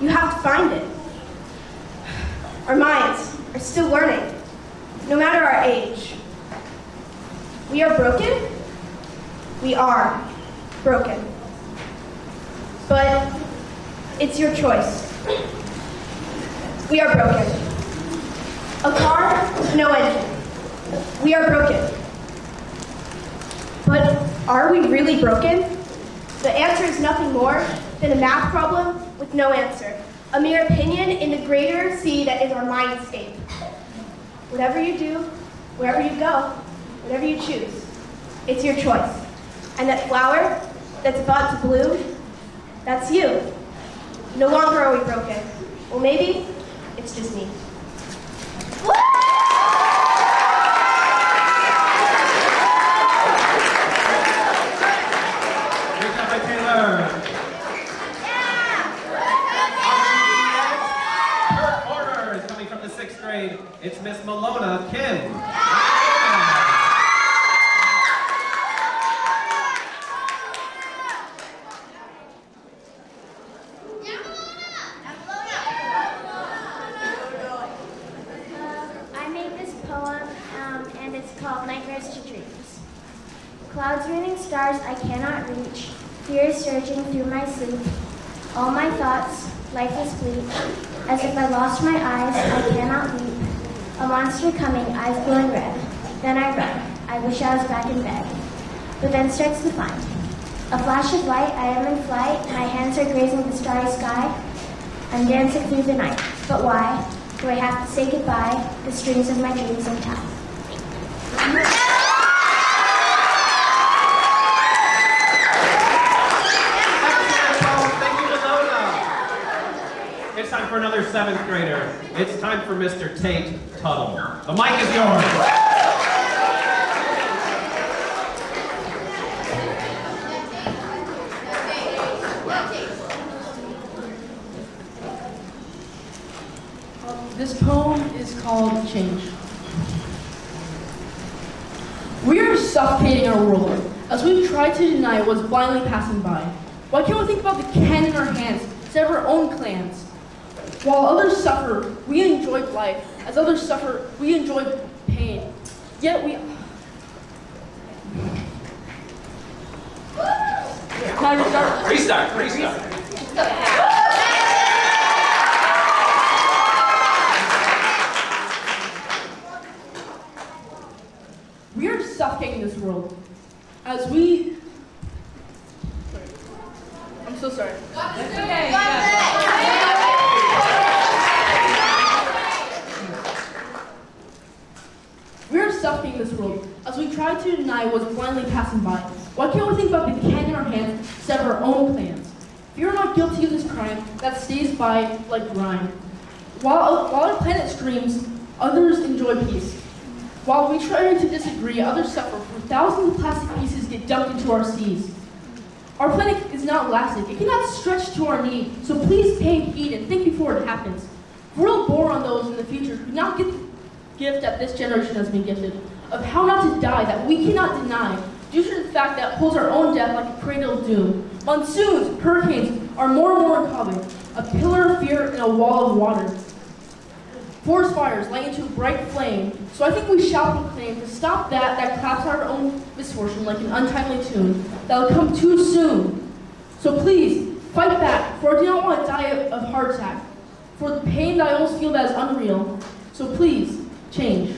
You have to find it. Our minds are still learning, no matter our age. We are broken? We are broken. But it's your choice. We are broken. A car with no engine. We are broken. But are we really broken? The answer is nothing more than a math problem with no answer. A mere opinion in the greater sea that is our mindscape. Whatever you do, wherever you go, whatever you choose, it's your choice. And that flower that's about to bloom, that's you. No longer are we broken. Well, maybe it's just me. It's Miss Malona Kim. I made this poem, and it's called Nightmares to Dreams. Clouds raining stars I cannot reach, fear surging through my sleep. All my thoughts, lifeless bleak, as if I lost my eyes, I cannot weep. A monster coming, eyes glowing red. Then I run. I wish I was back in bed. But then starts to find. A flash of light, I am in flight. My hands are grazing the starry sky. I'm dancing through the night. But why do I have to say goodbye? The strings of my dreams untied. Thank you, Malona. It's time for another 7th grader. It's time for Mr. Tate Tuttle. The mic is yours. This poem is called Change. We are suffocating our world as we try to deny what's blindly passing by. Why can't we think about the can in our hands instead of our own clans? While others suffer, we enjoy life. As others suffer, we enjoy pain. Yet we... Can I restart? Restart. We are suffocating this world as we... I'm so sorry. We are suffocating this world as we try to deny what's blindly passing by. Why can't we think about the can in our hands instead of our own plans? If you're not guilty of this crime, that stays by like grime. While our planet screams, others enjoy peace. While we try to disagree, others suffer for thousands of plastic pieces get dumped into our seas. Our planet is not elastic. It cannot stretch to our need, so please pay heed and think before it happens. We'll bore on those in the future who not get the gift that this generation has been gifted, of how not to die that we cannot deny, due to the fact that holds our own death like a cradle of doom. Monsoons, hurricanes are more and more uncommon, a pillar of fear and a wall of water. Forest fires light into a bright flame, so I think we shall proclaim to stop that claps our own misfortune like an untimely tune that will come too soon. So please, fight back, for I do not want to die of heart attack, for the pain that I almost feel that is unreal. So please, change.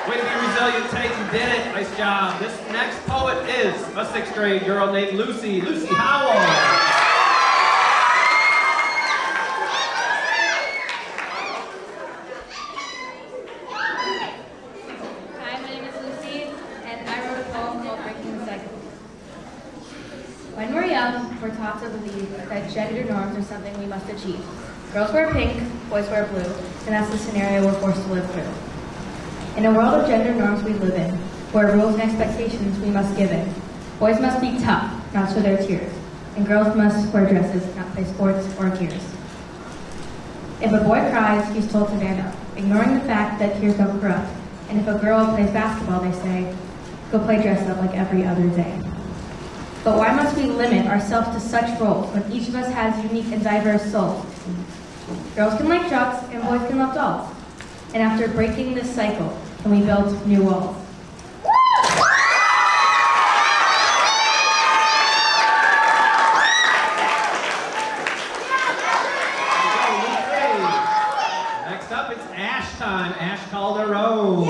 Way to be resilient, Tate. You did it. Nice job. This next poet is a 6th grade girl named Lucy. Lucy Howell. Hi, my name is Lucy, and I wrote a poem called Breaking the Cycle. When we're young, we're taught to believe that gender norms are something we must achieve. Girls wear pink, boys wear blue, and that's the scenario we're forced to live through. In a world of gender norms we live in, where rules and expectations we must give in, boys must be tough, not show their tears, and girls must wear dresses, not play sports or gears. If a boy cries, he's told to man up, ignoring the fact that tears don't corrupt. And if a girl plays basketball, they say, go play dress up like every other day. But why must we limit ourselves to such roles when each of us has unique and diverse souls? Girls can like trucks and boys can love dolls. And after breaking this cycle, can we build new walls? Next up, it's Ash time. Ash Calderon.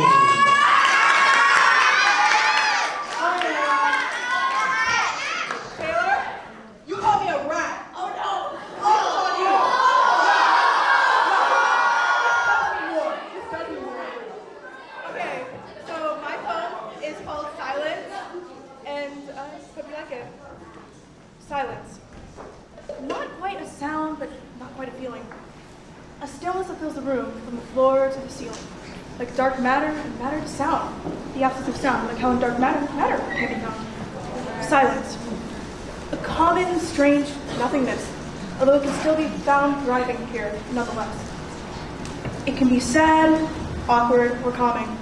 Taylor, you called me a rat. Oh no! Oh, it's on you. This does me more. Okay, so my poem is called Silence, and hope you like it. Silence. Not quite a sound, but not quite a feeling. A stillness that fills the room from the floor to the ceiling. Like dark matter and matter to sound. The absence of sound, like how in dark matter, matter can be found. Silence. A common, strange nothingness, although it can still be found thriving here, nonetheless. It can be sad, awkward, or calming,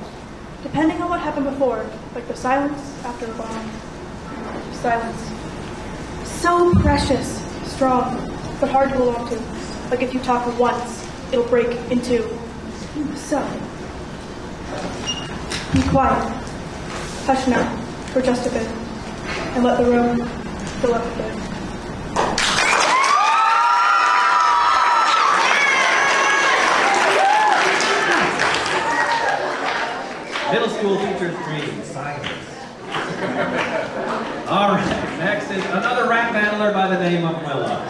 depending on what happened before, like the silence after a bomb. Silence. So precious, strong, but hard to hold on to. Like if you talk once, it'll break in two. So, be quiet. Hush now, for just a bit, and let the room fill up a bit. Middle school teacher's dream, silence. All right, next is another rap battler by the name of Willa.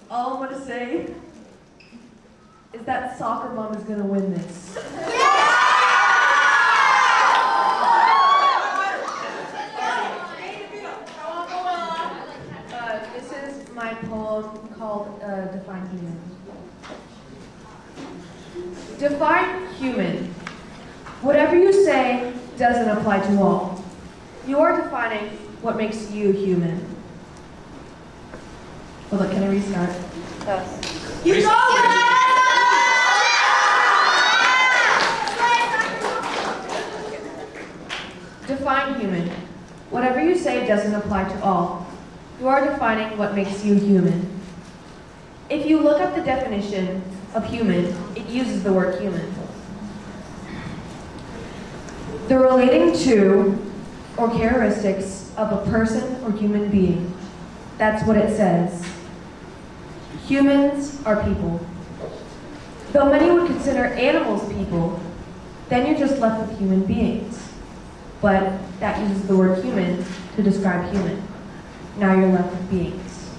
All I want to say is that soccer mom is going to win this. This is my poem called Define Human. Define human. Whatever you say doesn't apply to all. You are defining what makes you human. Hold on, can I restart? You go! Define human. Whatever you say doesn't apply to all. You are defining what makes you human. If you look up the definition of human, it uses the word human. The relating to or characteristics of a person or human being. That's what it says. Humans are people. Though many would consider animals people, then you're just left with human beings. But that uses the word human to describe human. Now you're left with beings.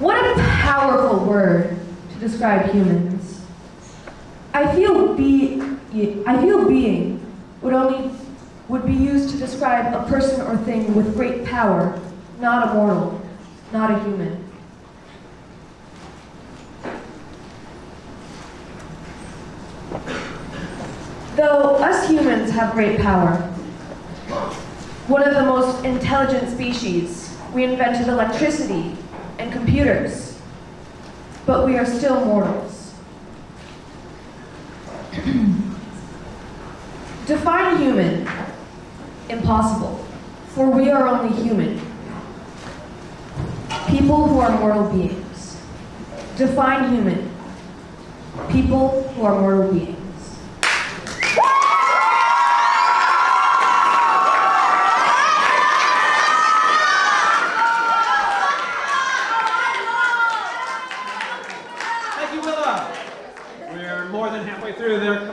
What a powerful word to describe humans. I feel being would be used to describe a person or thing with great power, not a mortal, not a human. Though us humans have great power, one of the most intelligent species, we invented electricity and computers, but we are still mortals. Define human. Impossible, for we are only human. People who are mortal beings. Define human. People who are mortal beings. Thank you, Willa. We're more than halfway through the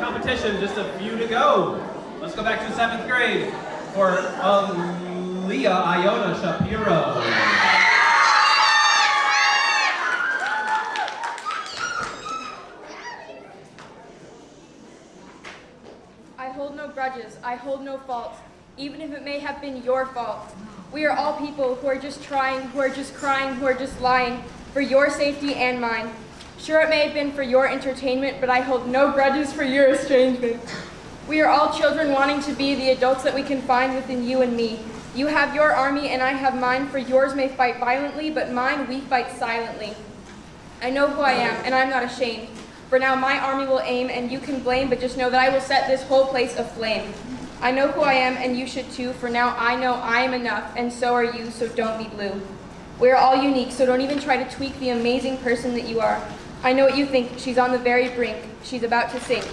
competition, just a few to go. Let's go back to 7th grade for Leah Iona Shapiro. I hold no grudges, I hold no faults, even if it may have been your fault. We are all people who are just trying, who are just crying, who are just lying, for your safety and mine. Sure, it may have been for your entertainment, but I hold no grudges for your estrangement. We are all children wanting to be the adults that we can find within you and me. You have your army and I have mine, for yours may fight violently, but mine we fight silently. I know who I am, and I'm not ashamed. For now my army will aim, and you can blame, but just know that I will set this whole place aflame. I know who I am, and you should too, for now I know I am enough, and so are you, so don't be blue. We are all unique, so don't even try to tweak the amazing person that you are. I know what you think, she's on the very brink, she's about to sink.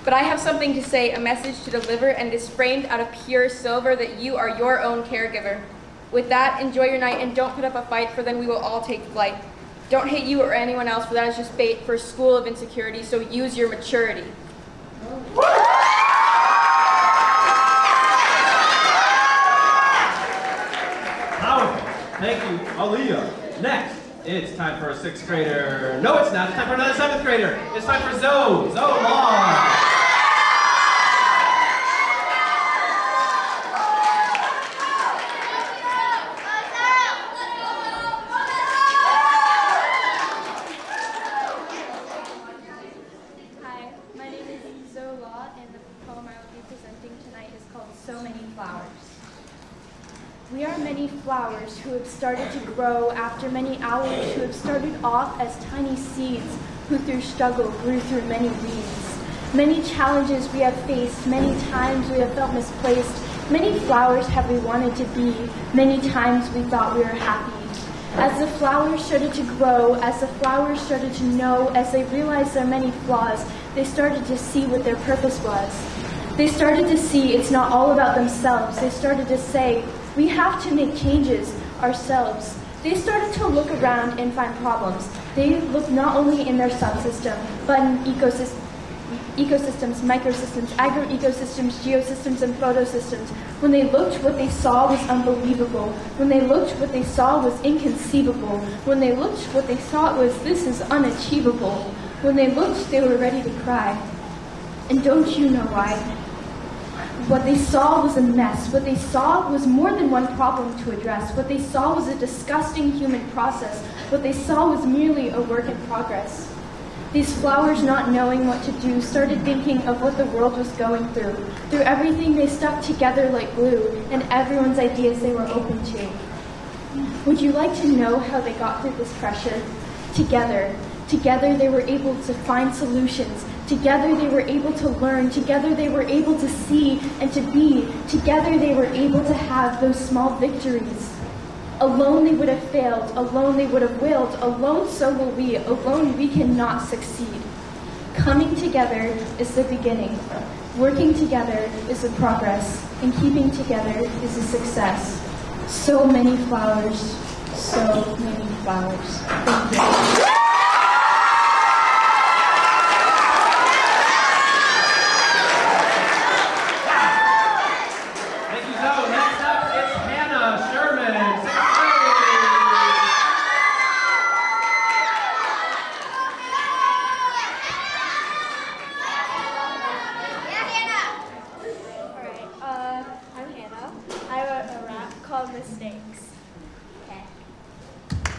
But I have something to say, a message to deliver, and it is framed out of pure silver that you are your own caregiver. With that, enjoy your night and don't put up a fight, for then we will all take flight. Don't hate you or anyone else, for that is just bait for a school of insecurity, so use your maturity. Powerful. Thank you, Aaliyah. Next, it's time for a 6th grader. No, it's not. It's time for another 7th grader. It's time for Zoe. Zoe Long. Hi, my name is Zoe Law, and the poem I will be presenting tonight is called So Many Flowers. We are many flowers who have started to grow after many hours, who have started off as tiny seeds, who through struggle grew through many weeds. Many challenges we have faced, many times we have felt misplaced, many flowers have we wanted to be, many times we thought we were happy. As the flowers started to grow, as the flowers started to know, as they realized their many flaws, they started to see what their purpose was. They started to see it's not all about themselves. They started to say, we have to make changes ourselves. They started to look around and find problems. They looked not only in their subsystem, but in ecosystems, microsystems, agroecosystems, geosystems, and photosystems. When they looked, what they saw was unbelievable. When they looked, what they saw was inconceivable. When they looked, what they thought was, this is unachievable. When they looked, they were ready to cry. And don't you know why? What they saw was a mess. What they saw was more than one problem to address. What they saw was a disgusting human process. What they saw was merely a work in progress. These flowers, not knowing what to do, started thinking of what the world was going through. Through everything, they stuck together like glue, and everyone's ideas they were open to. Would you like to know how they got through this pressure? Together. Together, they were able to find solutions. Together they were able to learn, together they were able to see and to be, together they were able to have those small victories. Alone they would have failed, alone they would have willed, alone so will we, alone we cannot succeed. Coming together is the beginning, working together is the progress, and keeping together is the success. So many flowers, so many flowers. Thank you.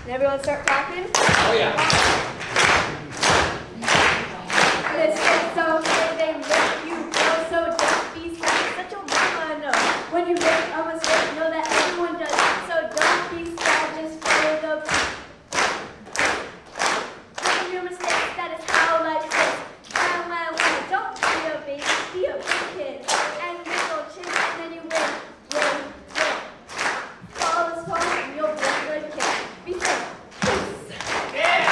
And everyone start clapping? Oh yeah. Misfits, so they make you go, so don't be sad, such a mama, no. When you make a mistake, know that everyone does, so don't be sad, just follow the making your mistakes, that is how life is. Smile my way, don't be a baby, be a big kid, and wiggle chin, and then you win. Follow this poem, and you'll be a good kid. Be safe. Peace.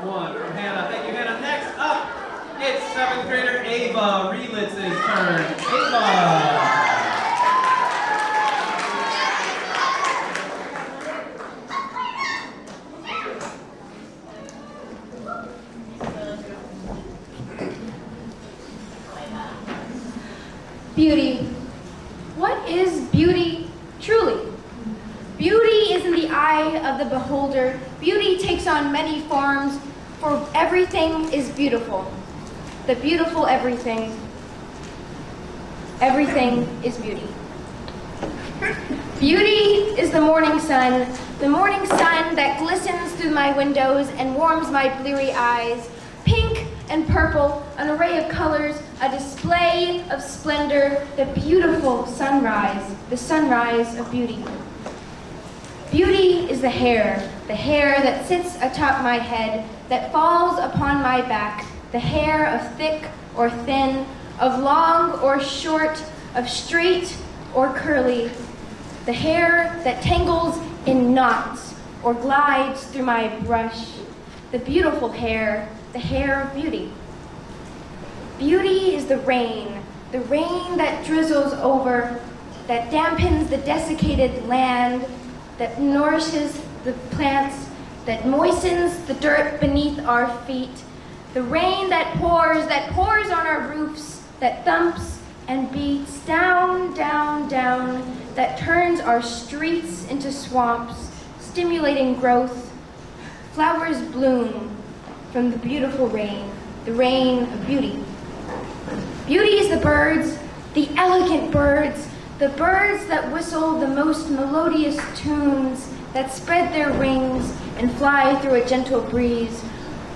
One from Hannah. Thank you, Hannah. Next up, it's 7th grader Ava Relitz's turn. Ava! Beauty. What is beauty truly? Beauty is in the eye of the beholder. Beauty takes on many forms, for everything is beautiful. The beautiful everything. Everything is beauty. Beauty is the morning sun that glistens through my windows and warms my bleary eyes. Pink and purple, an array of colors, a display of splendor, the beautiful sunrise, the sunrise of beauty. Beauty is the hair that sits atop my head, that falls upon my back, the hair of thick or thin, of long or short, of straight or curly, the hair that tangles in knots or glides through my brush, the beautiful hair, the hair of beauty. Beauty is the rain that drizzles over, that dampens the desiccated land, that nourishes the plants, that moistens the dirt beneath our feet, the rain that pours on our roofs, that thumps and beats down, down, down, that turns our streets into swamps, stimulating growth. Flowers bloom from the beautiful rain, the rain of beauty. Beauty is the birds, the elegant birds, the birds that whistle the most melodious tunes, that spread their wings and fly through a gentle breeze,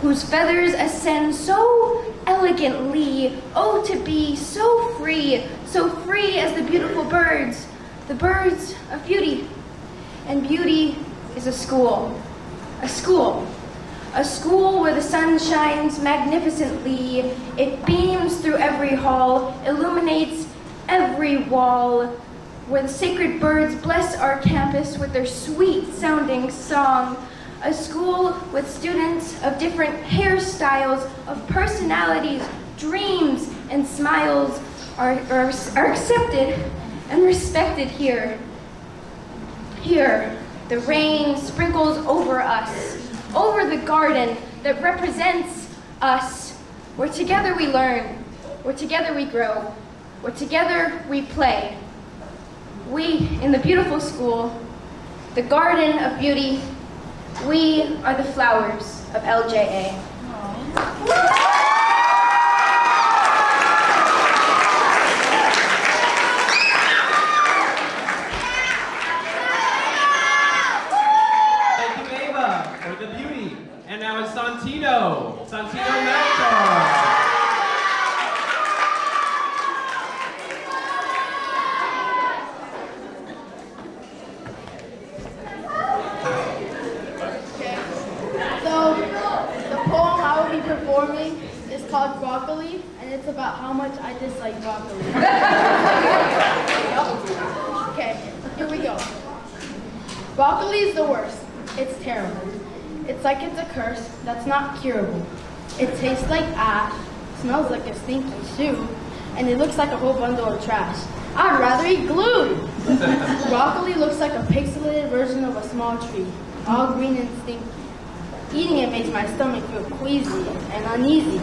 whose feathers ascend so elegantly, oh, to be so free as the beautiful birds, the birds of beauty. And beauty is a school where the sun shines magnificently. It beams through every hall, illuminates every wall, where the sacred birds bless our campus with their sweet-sounding song. A school with students of different hairstyles, of personalities, dreams, and smiles are accepted and respected here. Here, the rain sprinkles over us, over the garden that represents us, where together we learn, where together we grow, where together we play. We, in the beautiful school, the garden of beauty, we are the flowers of LJA. Thank you, Ava, for the beauty. And now it's Santino Melchor. Performing is called Broccoli, and it's about how much I dislike broccoli. Okay, here we go. Broccoli is the worst. It's terrible. It's like it's a curse that's not curable. It tastes like ash, smells like a stinky shoe, and it looks like a whole bundle of trash. I'd rather eat glue. Broccoli looks like a pixelated version of a small tree, all green and stinky. Eating it makes my stomach feel queasy and uneasy.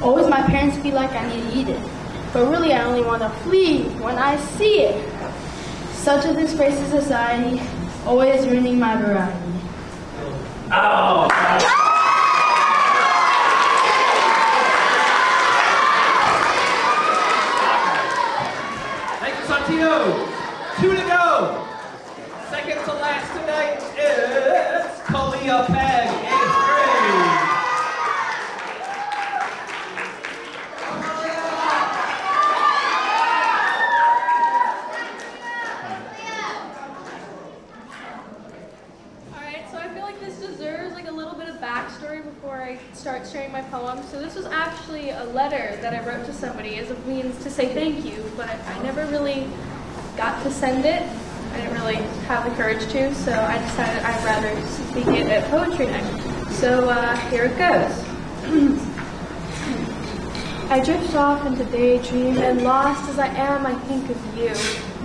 Always my parents feel like I need to eat it, but really I only want to flee when I see it. Such a disgrace to society, always ruining my variety. Oh! go. 2 to go. Second to last tonight is Kalia Peg, 8th grade. Alright, so I feel like this deserves like a little bit of backstory before I start sharing my poem. So this was actually a letter that I wrote to somebody as a means to say thank you, but I never really got to send it. I didn't really have the courage to, so I decided I'd rather speak it at poetry night. So here it goes. I drift off into daydream, and lost as I am, I think of you.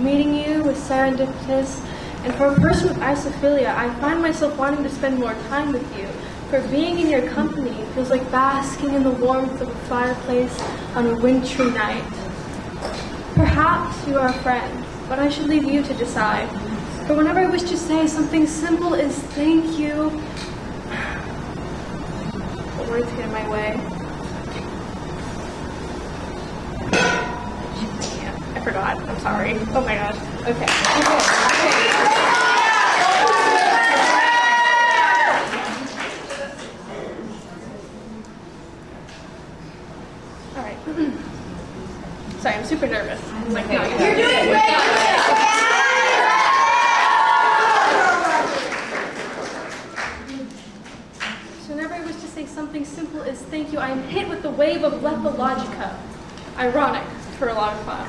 Meeting you was serendipitous, and for a person with isophilia, I find myself wanting to spend more time with you. For being in your company feels like basking in the warmth of a fireplace on a wintry night. Perhaps you are a friend, but I should leave you to decide. For whenever I wish to say something simple as thank you, the words get in my way. I forgot. I'm sorry. Oh my gosh. Okay. All right. Sorry, I'm super nervous. I'm like, no, you're doing great. So whenever I wish to say something simple as thank you, I am hit with the wave of lethologica. Ironic for a lot of fun.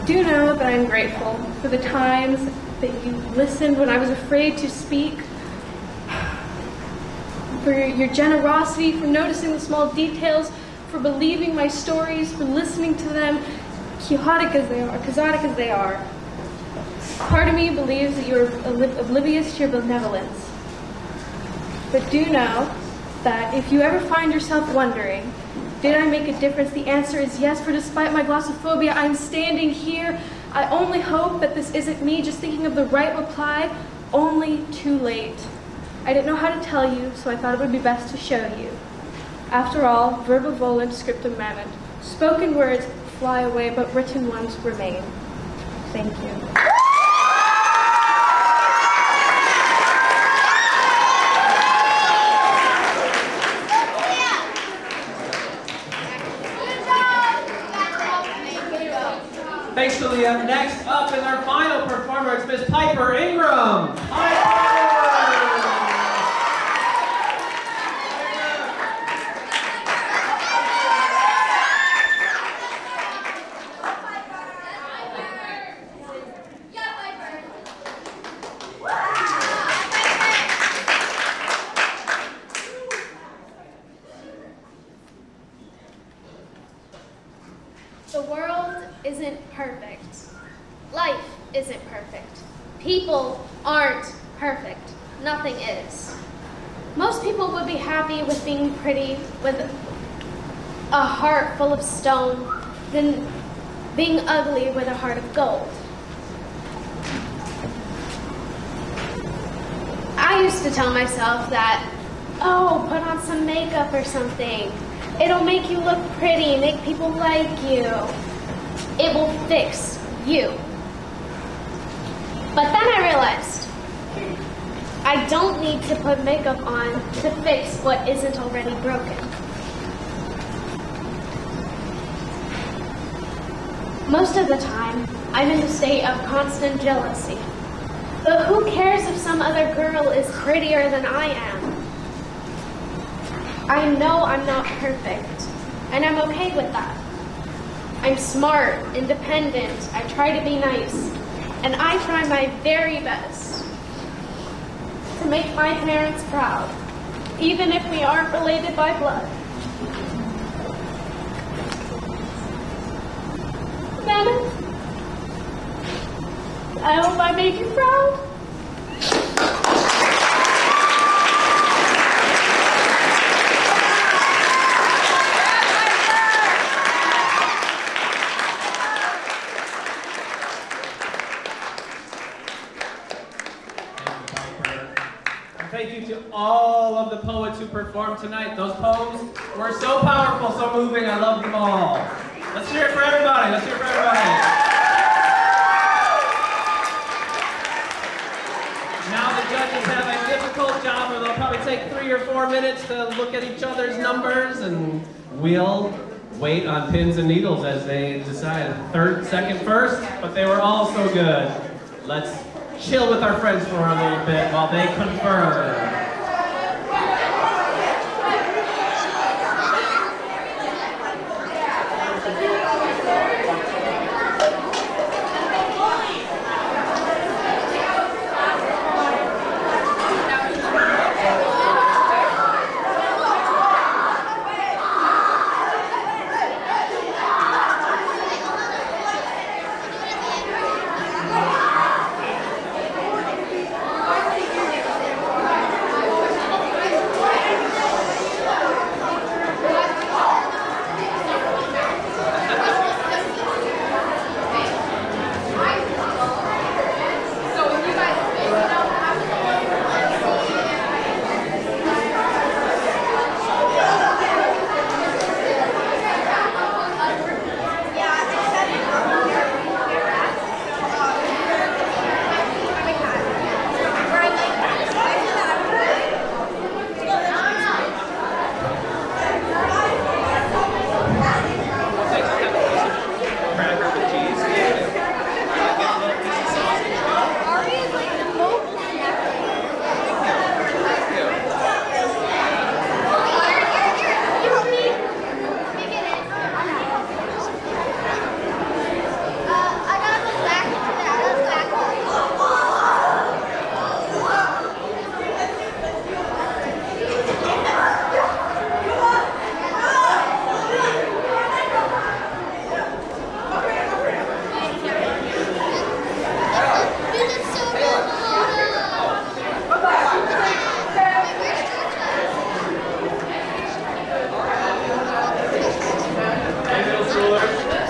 Do know that I'm grateful for the times that you listened when I was afraid to speak, for your generosity, for noticing the small details, for believing my stories, for listening to them, quixotic as they are. Part of me believes that you're oblivious to your benevolence. But do know that if you ever find yourself wondering, did I make a difference? The answer is yes, for despite my glossophobia, I'm standing here. I only hope that this isn't me just thinking of the right reply, only too late. I didn't know how to tell you, so I thought it would be best to show you. After all, verba volant, scriptum manent. Spoken words fly away, but written ones remain. Thank you. Thanks, Talia. Next up is our final performer. It's Miss Piper Ingram. The world isn't perfect. Life isn't perfect. People aren't perfect. Nothing is. Most people would be happy with being pretty, with a heart full of stone, than being ugly with a heart of gold. I used to tell myself that, oh, put on some makeup or something. It'll make you look pretty, make people like you. It will fix you. But then I realized I don't need to put makeup on to fix what isn't already broken. Most of the time, I'm in a state of constant jealousy. But who cares if some other girl is prettier than I am? I know I'm not perfect, and I'm okay with that. I'm smart, independent, I try to be nice, and I try my very best to make my parents proud, even if we aren't related by blood. Mama, I hope I make you proud. Thank you to all of the poets who performed tonight. Those poems were so powerful, so moving. I love them all. Let's hear it for everybody. Let's hear it for everybody. Now the judges have a difficult job, or they'll probably take 3 or 4 minutes to look at each other's numbers, and we'll wait on pins and needles as they decide third, second, first, but they were all so good. Let's chill with our friends for a little bit while they confer.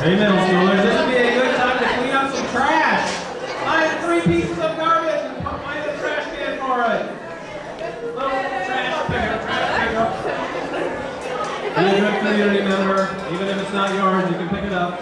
Hey, middle schoolers, this would be a good time to clean up some trash. Find 3 pieces of garbage and find a trash can for it. Little trash picker. Be a good community member. Even if it's not yours, you can pick it up.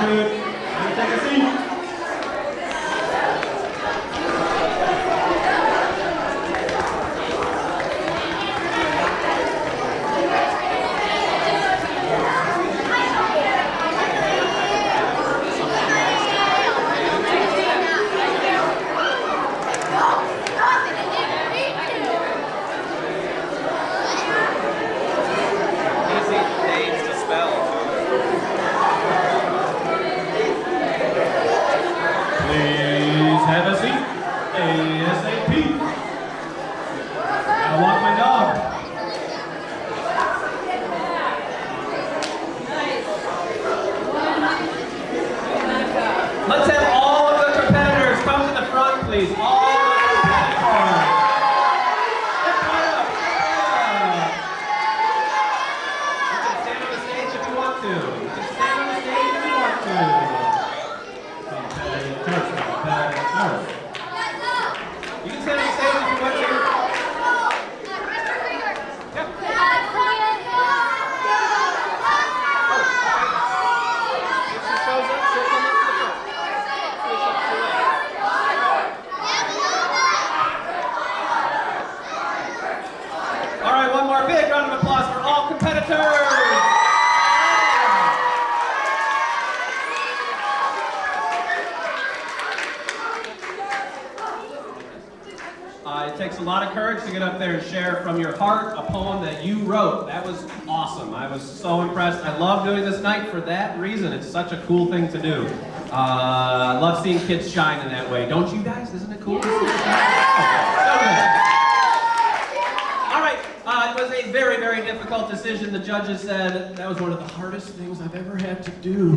dude. You take a seat. Please have a seat. ASAP. Gotta walk my dog. Let's have all of the competitors come to the front, please. All of the competitors. Step right up. You can stand on the stage if you want to. You can stand on the stage if you want to. You can stand on the stage if you want to. If she shows up, she'll come up to the front. All right, one more big round of applause for all competitors. It takes a lot of courage to get up there and share from your heart a poem that you wrote. That was awesome. I was so impressed. I love doing this night for that reason. It's such a cool thing to do. I love seeing kids shine in that way. Don't you guys? Isn't it cool to see them shine? So good. All right. It was a very, very difficult decision. The judges said that was one of the hardest things I've ever had to do.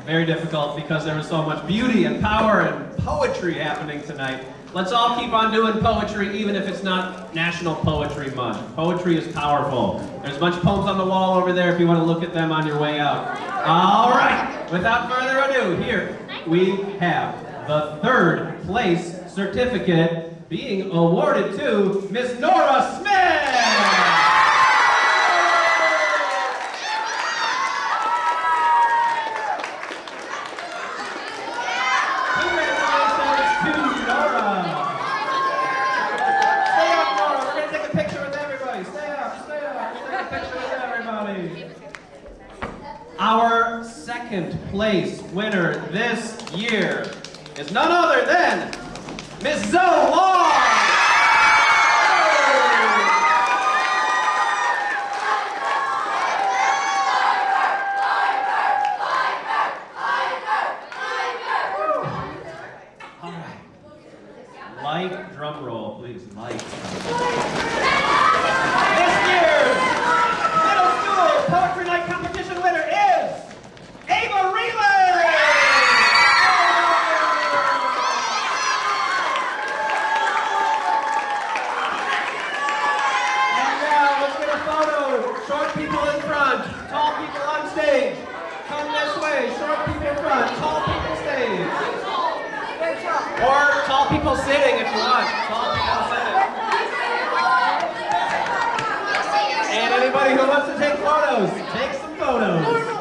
Very difficult because there was so much beauty and power and poetry happening tonight. Let's all keep on doing poetry, even if it's not National Poetry Month. Poetry is powerful. There's a bunch of poems on the wall over there if you want to look at them on your way out. All right, without further ado, here we have the third place certificate being awarded to Miss Nora Smith. Our second place winner this year is none other than Miss Zoe Long. All right. Light drum roll, please. Light. This year's middle school poetry night competition winner is Ava Relay! And now let's get a photo. Short people in front, tall people on stage. Come this way. Short people in front, tall people stage. Or tall people sitting if you want. Tall people sitting. And anybody who wants to take photos, take some photos.